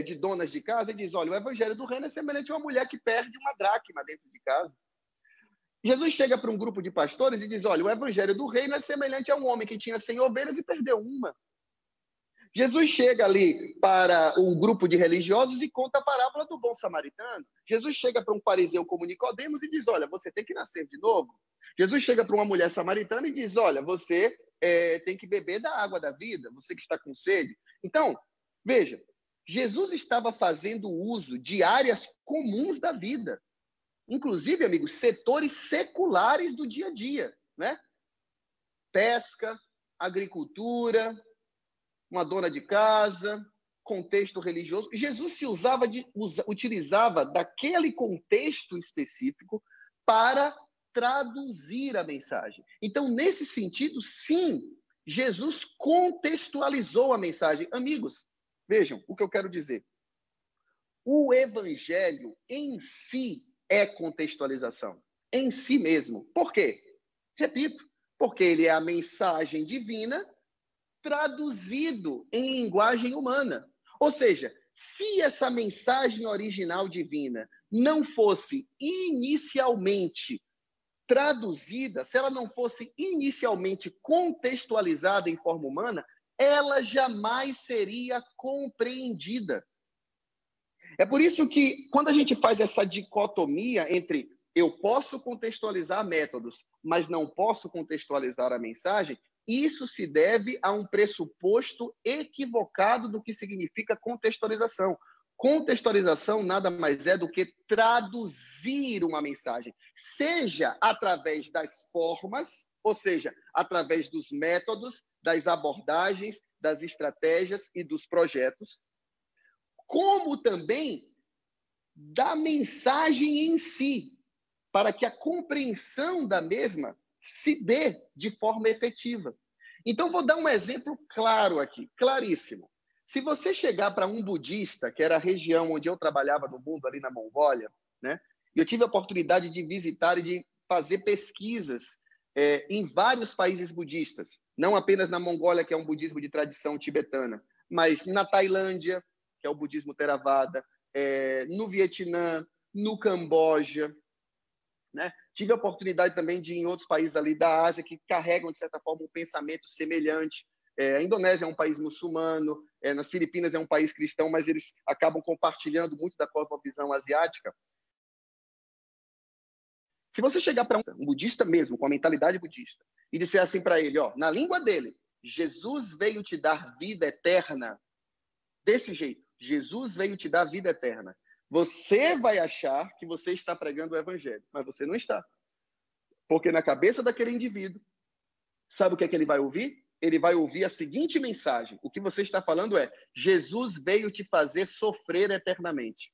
de donas de casa e diz, olha, o evangelho do reino é semelhante a uma mulher que perde uma dracma dentro de casa. Jesus chega para um grupo de pastores e diz, olha, o evangelho do reino é semelhante a um homem que tinha 100 ovelhas e perdeu uma. Jesus chega ali para um grupo de religiosos e conta a parábola do bom samaritano. Jesus chega para um fariseu como Nicodemos e diz, olha, você tem que nascer de novo. Jesus chega para uma mulher samaritana e diz, olha, você tem que beber da água da vida, você que está com sede. Então, veja, Jesus estava fazendo uso de áreas comuns da vida. Inclusive, amigos, setores seculares do dia a dia, né? Pesca, agricultura, uma dona de casa, contexto religioso. Jesus utilizava daquele contexto específico para traduzir a mensagem. Então, nesse sentido, sim, Jesus contextualizou a mensagem. Amigos, vejam o que eu quero dizer. O evangelho em si é contextualização, em si mesmo. Por quê? Repito, porque ele é a mensagem divina traduzido em linguagem humana. Ou seja, se essa mensagem original divina não fosse inicialmente traduzida, se ela não fosse inicialmente contextualizada em forma humana, ela jamais seria compreendida. É por isso que, quando a gente faz essa dicotomia entre eu posso contextualizar métodos, mas não posso contextualizar a mensagem, isso se deve a um pressuposto equivocado do que significa contextualização. Contextualização nada mais é do que traduzir uma mensagem, seja através das formas, ou seja, através dos métodos, das abordagens, das estratégias e dos projetos, como também da mensagem em si, para que a compreensão da mesma se dê de forma efetiva. Então, vou dar um exemplo claro aqui, claríssimo. Se você chegar para um budista, que era a região onde eu trabalhava no mundo, ali na Mongólia, né? Eu tive a oportunidade de visitar e de fazer pesquisas em vários países budistas, não apenas na Mongólia, que é um budismo de tradição tibetana, mas na Tailândia, que é o budismo Theravada, no Vietnã, no Camboja, né? Tive a oportunidade também de ir em outros países ali da Ásia que carregam, de certa forma, um pensamento semelhante. A Indonésia é um país muçulmano, nas Filipinas é um país cristão, mas eles acabam compartilhando muito da cosmovisão asiática. Se você chegar para um budista mesmo, com a mentalidade budista, e disser assim para ele, ó, na língua dele, Jesus veio te dar vida eterna, desse jeito, Jesus veio te dar vida eterna, você vai achar que você está pregando o evangelho, mas você não está. Porque na cabeça daquele indivíduo, sabe o que é que ele vai ouvir? Ele vai ouvir a seguinte mensagem. O que você está falando é, Jesus veio te fazer sofrer eternamente.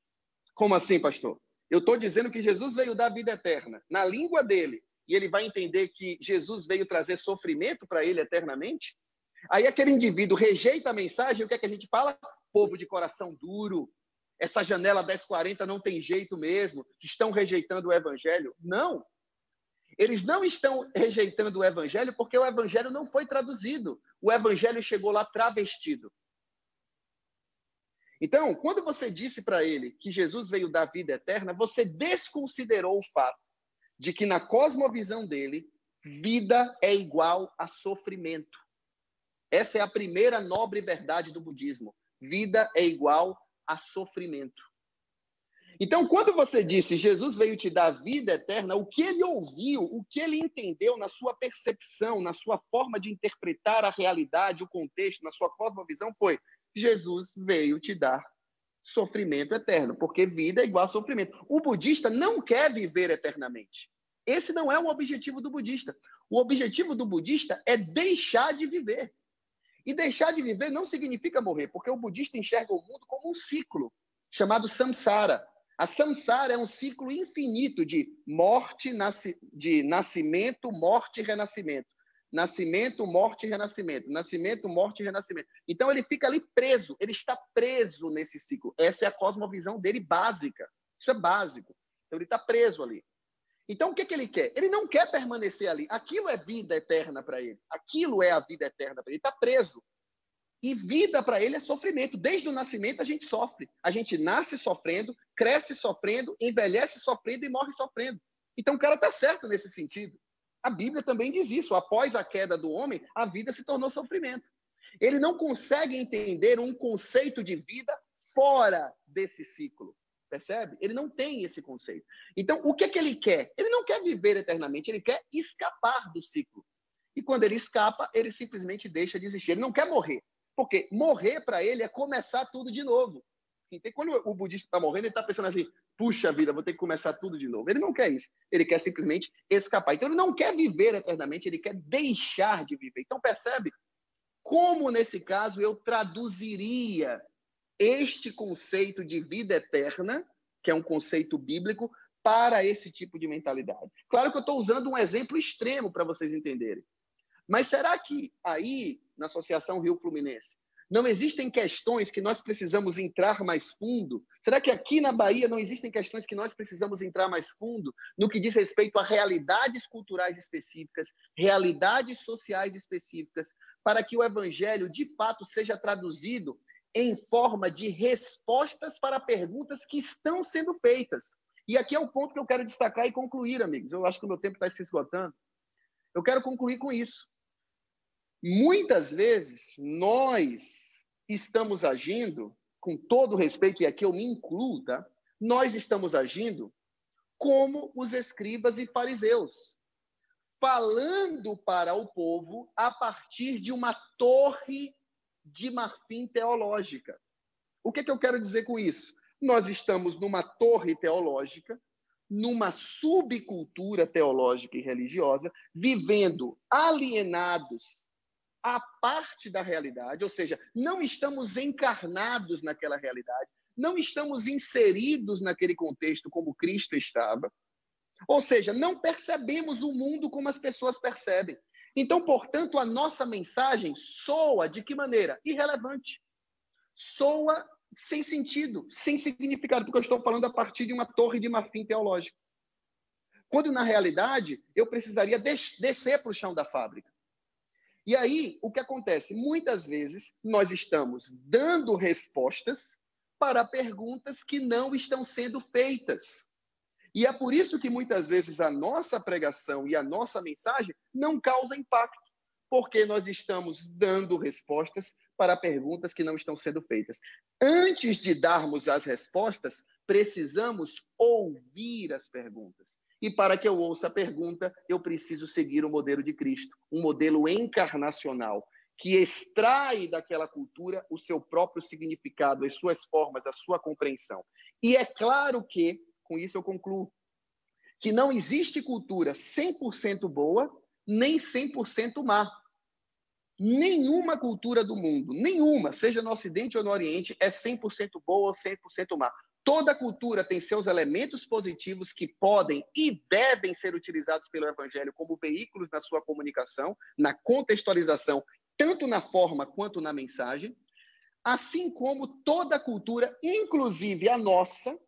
Como assim, pastor? Eu estou dizendo que Jesus veio dar vida eterna na língua dele, e ele vai entender que Jesus veio trazer sofrimento para ele eternamente? Aí aquele indivíduo rejeita a mensagem, o que é que a gente fala? Povo de coração duro, essa janela 1040 não tem jeito mesmo, estão rejeitando o evangelho. Não. Eles não estão rejeitando o evangelho porque o evangelho não foi traduzido. O evangelho chegou lá travestido. Então, quando você disse para ele que Jesus veio dar vida eterna, você desconsiderou o fato de que na cosmovisão dele, vida é igual a sofrimento. Essa é a primeira nobre verdade do budismo. Vida é igual a sofrimento. Então, quando você disse Jesus veio te dar vida eterna, o que ele ouviu, o que ele entendeu na sua percepção, na sua forma de interpretar a realidade, o contexto, na sua cosmovisão, foi: Jesus veio te dar sofrimento eterno, porque vida é igual a sofrimento. O budista não quer viver eternamente. Esse não é o objetivo do budista. O objetivo do budista é deixar de viver. E deixar de viver não significa morrer, porque o budista enxerga o mundo como um ciclo chamado samsara. A samsara é um ciclo infinito de morte, de nascimento, morte e renascimento. Nascimento, morte e renascimento. Nascimento, morte e renascimento. Então ele fica ali preso, ele está preso nesse ciclo. Essa é a cosmovisão dele básica. Isso é básico. Então ele está preso ali. Então o que ele quer? Ele não quer permanecer ali. Aquilo é vida eterna para ele. Aquilo é a vida eterna para ele. Ele está preso. E vida para ele é sofrimento. Desde o nascimento a gente sofre. A gente nasce sofrendo, cresce sofrendo, envelhece sofrendo e morre sofrendo. Então o cara está certo nesse sentido. A Bíblia também diz isso. Após a queda do homem, a vida se tornou sofrimento. Ele não consegue entender um conceito de vida fora desse ciclo. Percebe? Ele não tem esse conceito. Então, o que ele quer? Ele não quer viver eternamente, ele quer escapar do ciclo. E quando ele escapa, ele simplesmente deixa de existir. Ele não quer morrer. Porque morrer para ele é começar tudo de novo. Então, quando o budista está morrendo, ele está pensando assim: puxa vida, vou ter que começar tudo de novo. Ele não quer isso. Ele quer simplesmente escapar. Então, ele não quer viver eternamente, ele quer deixar de viver. Então, percebe como, nesse caso, eu traduziria este conceito de vida eterna, que é um conceito bíblico, para esse tipo de mentalidade. Claro que eu estou usando um exemplo extremo para vocês entenderem. Mas será que aí, na Associação Rio Fluminense, não existem questões que nós precisamos entrar mais fundo? Será que aqui na Bahia não existem questões que nós precisamos entrar mais fundo no que diz respeito a realidades culturais específicas, realidades sociais específicas, para que o evangelho, de fato, seja traduzido em forma de respostas para perguntas que estão sendo feitas? E aqui é o ponto que eu quero destacar e concluir, amigos. Eu acho que o meu tempo está se esgotando. Eu quero concluir com isso. Muitas vezes, nós estamos agindo, com todo respeito, e aqui eu me incluo, tá? Nós estamos agindo como os escribas e fariseus, falando para o povo a partir de uma torre de marfim teológica. O que eu quero dizer com isso? Nós estamos numa torre teológica, numa subcultura teológica e religiosa, vivendo alienados à parte da realidade, ou seja, não estamos encarnados naquela realidade, não estamos inseridos naquele contexto como Cristo estava, ou seja, não percebemos o mundo como as pessoas percebem. Então, portanto, a nossa mensagem soa de que maneira? Irrelevante. Soa sem sentido, sem significado, porque eu estou falando a partir de uma torre de marfim teológica. Quando, na realidade, eu precisaria descer para o chão da fábrica. E aí, o que acontece? Muitas vezes, nós estamos dando respostas para perguntas que não estão sendo feitas. E é por isso que, muitas vezes, a nossa pregação e a nossa mensagem não causam impacto, porque nós estamos dando respostas para perguntas que não estão sendo feitas. Antes de darmos as respostas, precisamos ouvir as perguntas. E para que eu ouça a pergunta, eu preciso seguir o modelo de Cristo, um modelo encarnacional, que extrai daquela cultura o seu próprio significado, as suas formas, a sua compreensão. E é claro que, com isso eu concluo, que não existe cultura 100% boa, nem 100% má. Nenhuma cultura do mundo, nenhuma, seja no Ocidente ou no Oriente, é 100% boa ou 100% má. Toda cultura tem seus elementos positivos que podem e devem ser utilizados pelo Evangelho como veículos na sua comunicação, na contextualização, tanto na forma quanto na mensagem, assim como toda cultura, inclusive a nossa,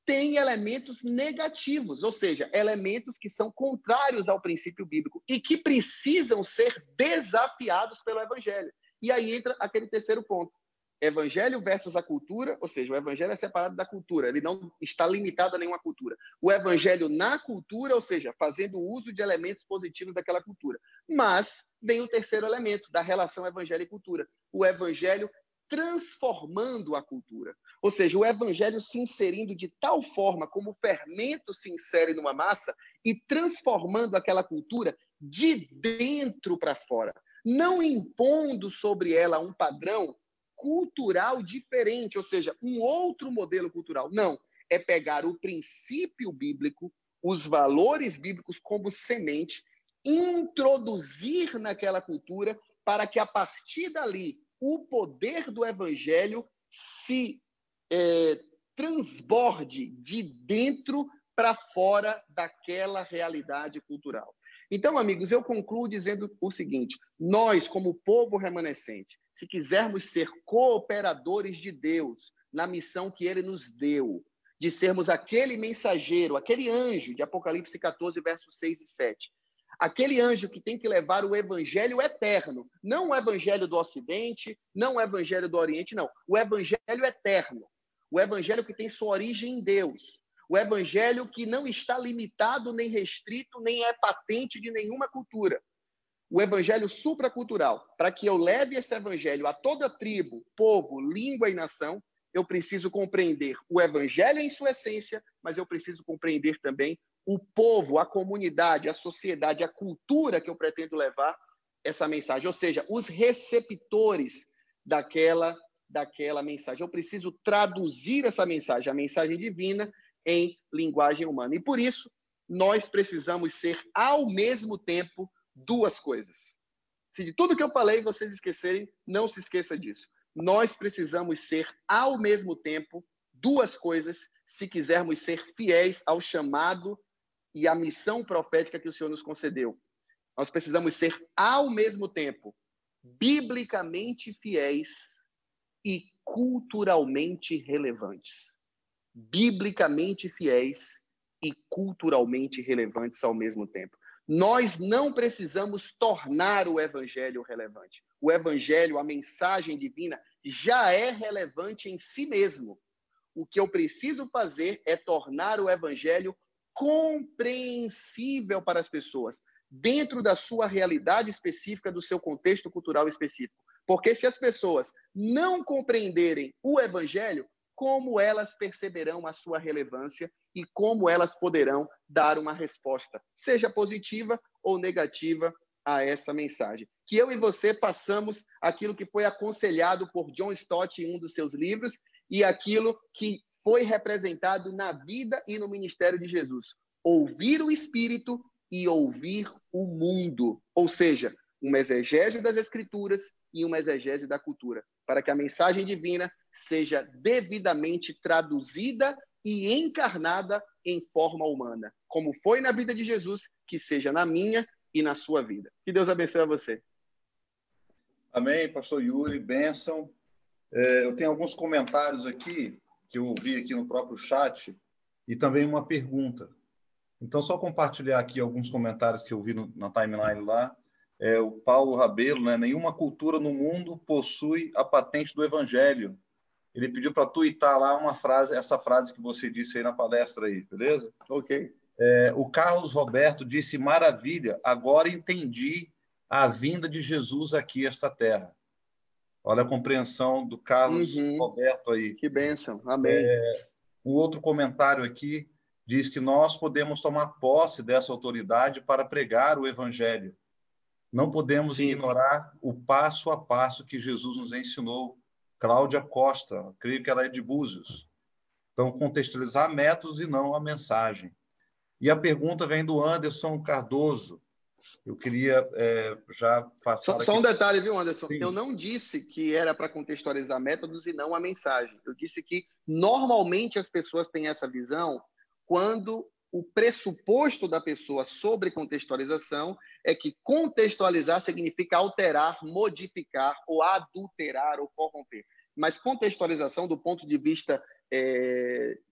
tem elementos negativos, ou seja, elementos que são contrários ao princípio bíblico e que precisam ser desafiados pelo Evangelho. E aí entra aquele terceiro ponto. Evangelho versus a cultura, ou seja, o evangelho é separado da cultura, ele não está limitado a nenhuma cultura. O evangelho na cultura, ou seja, fazendo uso de elementos positivos daquela cultura. Mas vem o terceiro elemento, da relação evangelho e cultura. O evangelho transformando a cultura. Ou seja, o evangelho se inserindo de tal forma como o fermento se insere numa massa e transformando aquela cultura de dentro para fora, não impondo sobre ela um padrão cultural diferente, ou seja, um outro modelo cultural. Não, é pegar o princípio bíblico, os valores bíblicos como semente, introduzir naquela cultura para que, a partir dali, o poder do evangelho se transborde de dentro para fora daquela realidade cultural. Então, amigos, eu concluo dizendo o seguinte: nós, como povo remanescente, se quisermos ser cooperadores de Deus na missão que Ele nos deu, de sermos aquele mensageiro, aquele anjo de Apocalipse 14, versos 6 e 7, aquele anjo que tem que levar o evangelho eterno, não o evangelho do Ocidente, não o evangelho do Oriente, não, o evangelho eterno, o evangelho que tem sua origem em Deus, o evangelho que não está limitado, nem restrito, nem é patente de nenhuma cultura. O evangelho supracultural. Para que eu leve esse evangelho a toda tribo, povo, língua e nação, eu preciso compreender o evangelho em sua essência, mas eu preciso compreender também o povo, a comunidade, a sociedade, a cultura que eu pretendo levar essa mensagem. Ou seja, os receptores daquela mensagem. Eu preciso traduzir essa mensagem, a mensagem divina, em linguagem humana. E por isso, nós precisamos ser, ao mesmo tempo, duas coisas. Se de tudo que eu falei vocês esquecerem, não se esqueça disso. Nós precisamos ser, ao mesmo tempo, duas coisas, se quisermos ser fiéis ao chamado e à missão profética que o Senhor nos concedeu. Nós precisamos ser, ao mesmo tempo, biblicamente fiéis e culturalmente relevantes. Biblicamente fiéis e culturalmente relevantes ao mesmo tempo. Nós não precisamos tornar o evangelho relevante. O evangelho, a mensagem divina, já é relevante em si mesmo. O que eu preciso fazer é tornar o evangelho compreensível para as pessoas, dentro da sua realidade específica, do seu contexto cultural específico. Porque se as pessoas não compreenderem o evangelho, como elas perceberão a sua relevância e como elas poderão dar uma resposta, seja positiva ou negativa, a essa mensagem. Que eu e você passamos aquilo que foi aconselhado por John Stott em um dos seus livros e aquilo que foi representado na vida e no ministério de Jesus. Ouvir o Espírito e ouvir o mundo. Ou seja, uma exegese das Escrituras e uma exegese da cultura, para que a mensagem divina seja devidamente traduzida e encarnada em forma humana, como foi na vida de Jesus, que seja na minha e na sua vida. Que Deus abençoe a você. Amém, pastor Yuri, bênção. Eu tenho alguns comentários aqui, que eu ouvi aqui no próprio chat, e também uma pergunta. Então, só compartilhar aqui alguns comentários que eu vi na timeline lá. O Paulo Rabelo, né? Nenhuma cultura no mundo possui a patente do evangelho. Ele pediu para tuitar lá uma frase, essa frase que você disse aí na palestra aí, beleza? Ok. O Carlos Roberto disse: maravilha, agora entendi a vinda de Jesus aqui a esta terra. Olha a compreensão do Carlos Roberto aí. Que bênção, amém. Um outro comentário aqui diz que nós podemos tomar posse dessa autoridade para pregar o evangelho. Não podemos ignorar o passo a passo que Jesus nos ensinou. Cláudia Costa, creio que ela é de Búzios. Então, contextualizar métodos e não a mensagem. E a pergunta vem do Anderson Cardoso. Eu queria já passar... Só um detalhe, viu, Anderson? Sim. Eu não disse que era para contextualizar métodos e não a mensagem. Eu disse que, normalmente, as pessoas têm essa visão quando o pressuposto da pessoa sobre contextualização é que contextualizar significa alterar, modificar, ou adulterar, ou corromper. Mas contextualização, do ponto de vista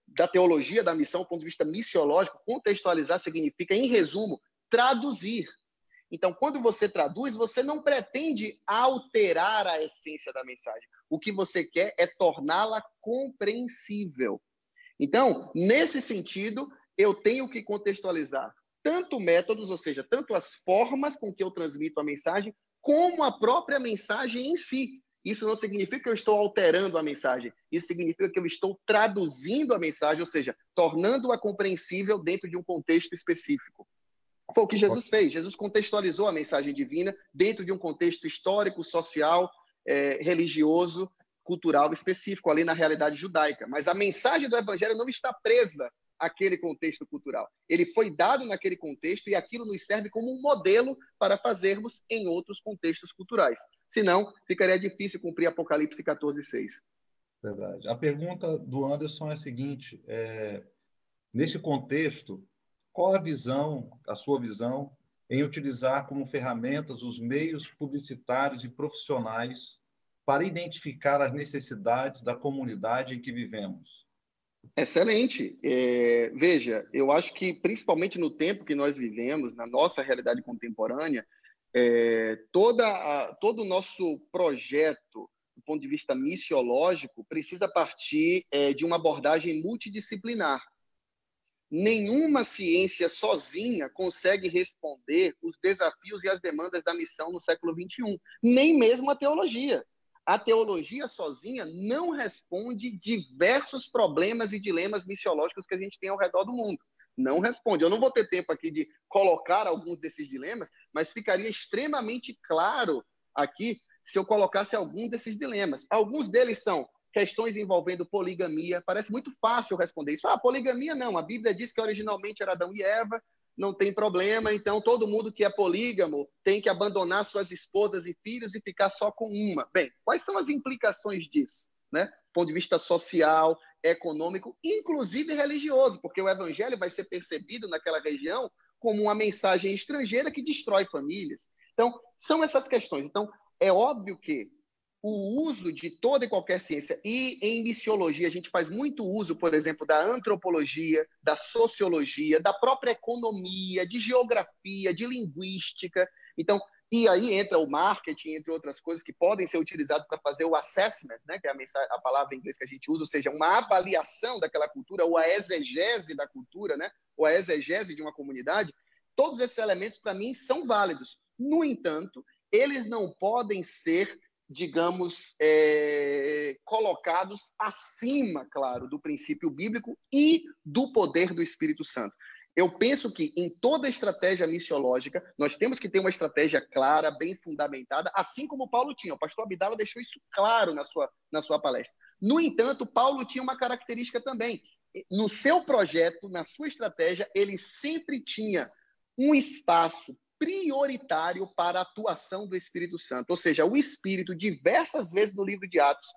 da teologia da missão, do ponto de vista missiológico, contextualizar significa, em resumo, traduzir. Então, quando você traduz, você não pretende alterar a essência da mensagem. O que você quer é torná-la compreensível. Então, nesse sentido, eu tenho que contextualizar tanto métodos, ou seja, tanto as formas com que eu transmito a mensagem, como a própria mensagem em si. Isso não significa que eu estou alterando a mensagem. Isso significa que eu estou traduzindo a mensagem, ou seja, tornando-a compreensível dentro de um contexto específico. Foi o que Jesus fez. Jesus contextualizou a mensagem divina dentro de um contexto histórico, social, religioso, cultural específico, ali na realidade judaica. Mas a mensagem do evangelho não está presa àquele contexto cultural. Ele foi dado naquele contexto e aquilo nos serve como um modelo para fazermos em outros contextos culturais. Senão, ficaria difícil cumprir Apocalipse 14:6. Verdade. A pergunta do Anderson é a seguinte, nesse contexto, qual a sua visão, em utilizar como ferramentas os meios publicitários e profissionais para identificar as necessidades da comunidade em que vivemos? Excelente. Veja, eu acho que, principalmente no tempo que nós vivemos, na nossa realidade contemporânea, todo o nosso projeto, do ponto de vista missiológico, precisa partir de uma abordagem multidisciplinar. Nenhuma ciência sozinha consegue responder os desafios e as demandas da missão no século XXI, nem mesmo a teologia. A teologia sozinha não responde diversos problemas e dilemas missiológicos que a gente tem ao redor do mundo. Não responde. Eu não vou ter tempo aqui de colocar alguns desses dilemas, mas ficaria extremamente claro aqui se eu colocasse algum desses dilemas. Alguns deles são questões envolvendo poligamia. Parece muito fácil responder isso. Poligamia não. A Bíblia diz que originalmente era Adão e Eva, não tem problema, então todo mundo que é polígamo tem que abandonar suas esposas e filhos e ficar só com uma. Bem, quais são as implicações disso, né? Do ponto de vista social, econômico, inclusive religioso, porque o evangelho vai ser percebido naquela região como uma mensagem estrangeira que destrói famílias. Então, são essas questões. Então, é óbvio que o uso de toda e qualquer ciência, e em missiologia a gente faz muito uso, por exemplo, da antropologia, da sociologia, da própria economia, de geografia, de linguística. Então, e aí entra o marketing, entre outras coisas, que podem ser utilizados para fazer o assessment, né, que é a palavra em inglês que a gente usa, ou seja, uma avaliação daquela cultura, ou a exegese da cultura, né, ou a exegese de uma comunidade. Todos esses elementos, para mim, são válidos. No entanto, eles não podem ser, digamos, colocados acima, claro, do princípio bíblico e do poder do Espírito Santo. Eu penso que em toda estratégia missiológica, nós temos que ter uma estratégia clara, bem fundamentada, assim como Paulo tinha. O pastor Abdala deixou isso claro na sua palestra. No entanto, Paulo tinha uma característica também. No seu projeto, na sua estratégia, ele sempre tinha um espaço prioritário para a atuação do Espírito Santo. Ou seja, o Espírito, diversas vezes no livro de Atos,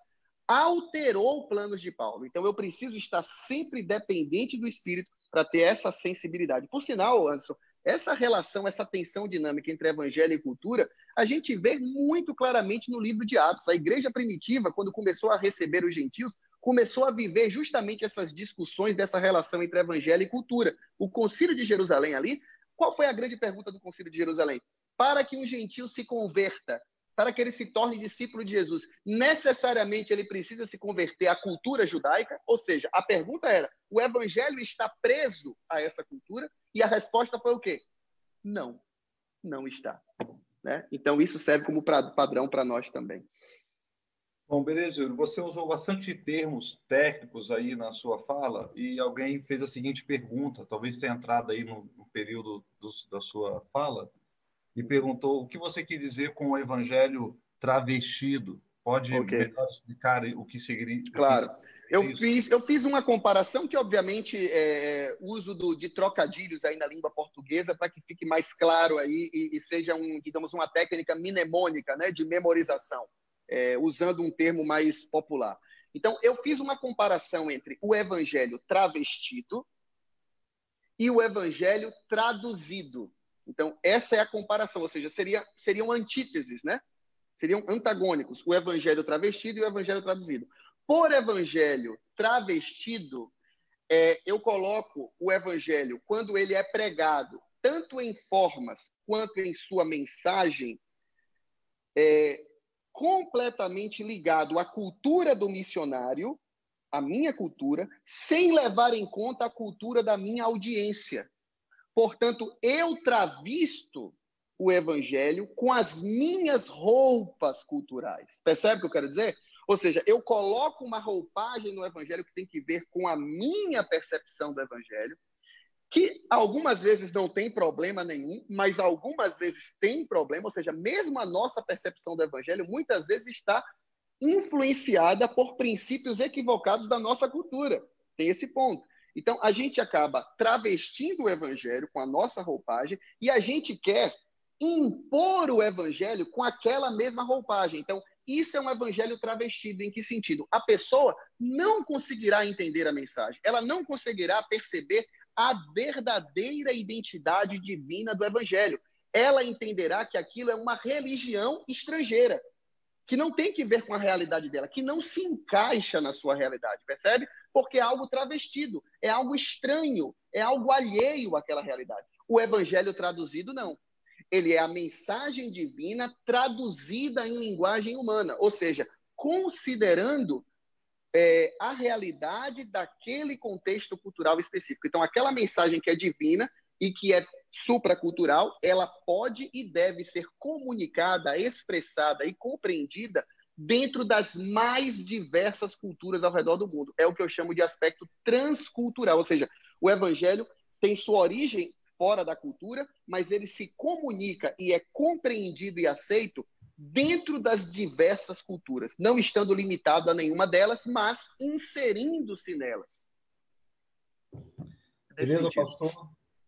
alterou planos de Paulo. Então, eu preciso estar sempre dependente do Espírito para ter essa sensibilidade. Por sinal, Anderson, essa relação, essa tensão dinâmica entre evangelho e cultura, a gente vê muito claramente no livro de Atos. A igreja primitiva, quando começou a receber os gentios, começou a viver justamente essas discussões dessa relação entre evangelho e cultura. O Concílio de Jerusalém ali, qual foi a grande pergunta do Concílio de Jerusalém? Para que um gentio se converta, para que ele se torne discípulo de Jesus, necessariamente ele precisa se converter à cultura judaica? Ou seja, a pergunta era, o evangelho está preso a essa cultura? E a resposta foi o quê? Não, não está. Né? Então, isso serve como padrão para nós também. Bom, beleza, Yuri. Você usou bastante termos técnicos aí na sua fala e alguém fez a seguinte pergunta, talvez tenha entrado aí no período da sua fala, e perguntou o que você quer dizer com o evangelho travestido. Pode melhor explicar o que significa? Claro. Eu fiz uma comparação que, obviamente, uso de trocadilhos aí na língua portuguesa para que fique mais claro aí e seja, digamos, uma técnica mnemônica, né, de memorização. Usando um termo mais popular. Então, eu fiz uma comparação entre o evangelho travestido e o evangelho traduzido. Então, essa é a comparação, ou seja, seriam antíteses, né? Seriam antagônicos, o evangelho travestido e o evangelho traduzido. Por evangelho travestido, eu coloco o evangelho, quando ele é pregado, tanto em formas quanto em sua mensagem, completamente ligado à cultura do missionário, a minha cultura, sem levar em conta a cultura da minha audiência. Portanto, eu travisto o evangelho com as minhas roupas culturais. Percebe o que eu quero dizer? Ou seja, eu coloco uma roupagem no evangelho que tem que ver com a minha percepção do evangelho, que algumas vezes não tem problema nenhum, mas algumas vezes tem problema, ou seja, mesmo a nossa percepção do evangelho muitas vezes está influenciada por princípios equivocados da nossa cultura. Tem esse ponto. Então, a gente acaba travestindo o evangelho com a nossa roupagem e a gente quer impor o evangelho com aquela mesma roupagem. Então, isso é um evangelho travestido. Em que sentido? A pessoa não conseguirá entender a mensagem, ela não conseguirá perceber a verdadeira identidade divina do evangelho. Ela entenderá que aquilo é uma religião estrangeira, que não tem que ver com a realidade dela, que não se encaixa na sua realidade, percebe? Porque é algo travestido, é algo estranho, é algo alheio àquela realidade. O evangelho traduzido, não. Ele é a mensagem divina traduzida em linguagem humana, ou seja, considerando a realidade daquele contexto cultural específico. Então, aquela mensagem que é divina e que é supracultural, ela pode e deve ser comunicada, expressada e compreendida dentro das mais diversas culturas ao redor do mundo. É o que eu chamo de aspecto transcultural, ou seja, o evangelho tem sua origem fora da cultura, mas ele se comunica e é compreendido e aceito dentro das diversas culturas, não estando limitado a nenhuma delas, mas inserindo-se nelas. Beleza, pastor?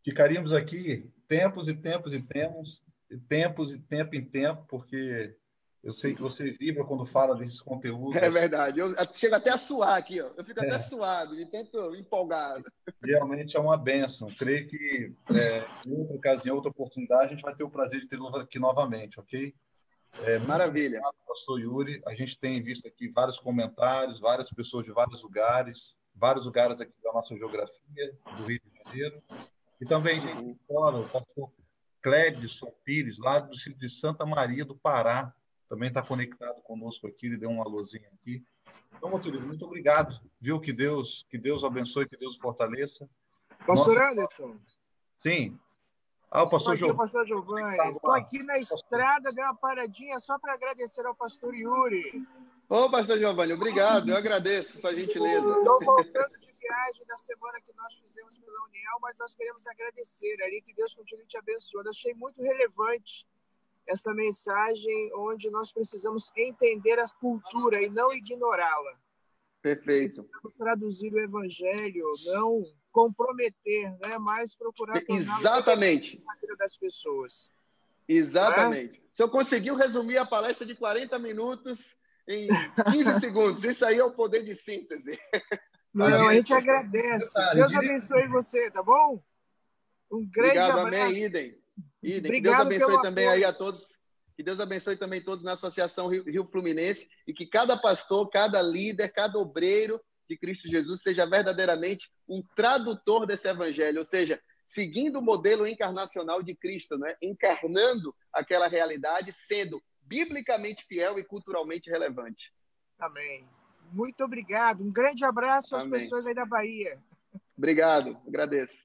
Ficaríamos aqui tempos e tempos e tempos, tempos e tempo em tempo, porque eu sei que você vibra quando fala desses conteúdos. É verdade. Eu chego até a suar aqui, ó. Eu fico até suado, de tanto empolgado. Realmente é uma bênção. Creio que em outra ocasião, outra oportunidade, a gente vai ter o prazer de tê-lo aqui novamente, ok? Maravilha. Muito obrigado, pastor Yuri. A gente tem visto aqui vários comentários, várias pessoas de vários lugares aqui da nossa geografia, do Rio de Janeiro. E também fora, o pastor Clédson Pires, lá do sítio de Santa Maria do Pará, também está conectado conosco aqui, ele deu um alôzinho aqui. Então, meu querido, muito obrigado. Viu? Que Deus abençoe, que Deus fortaleça. Pastor Anderson. Sim. O pastor Giovanni. Pastor Giovanni. Estou aqui na estrada, dei uma paradinha só para agradecer ao pastor Yuri. Ô, pastor Giovanni, obrigado. Eu agradeço sua gentileza. Estou voltando de viagem da semana que nós fizemos pela União, mas nós queremos agradecer ali, que Deus continue te abençoando. Achei muito relevante essa mensagem onde nós precisamos entender a cultura e não ignorá-la. Perfeito. Precisamos traduzir o evangelho, não comprometer, né? Mas procurar exatamente a vida das pessoas. Exatamente. O senhor conseguiu resumir a palestra de 40 minutos em 15 segundos. Isso aí é o poder de síntese. Não, a gente agradece. Deus abençoe você, tá bom? Um grande abraço. Amém, idem. Que Deus abençoe também aí a todos. Que Deus abençoe também todos na Associação Rio Fluminense e que cada pastor, cada líder, cada obreiro de Cristo Jesus seja verdadeiramente um tradutor desse evangelho, ou seja, seguindo o modelo encarnacional de Cristo, né? Encarnando aquela realidade, sendo biblicamente fiel e culturalmente relevante. Amém. Muito obrigado. Um grande abraço às pessoas aí da Bahia. Obrigado, agradeço.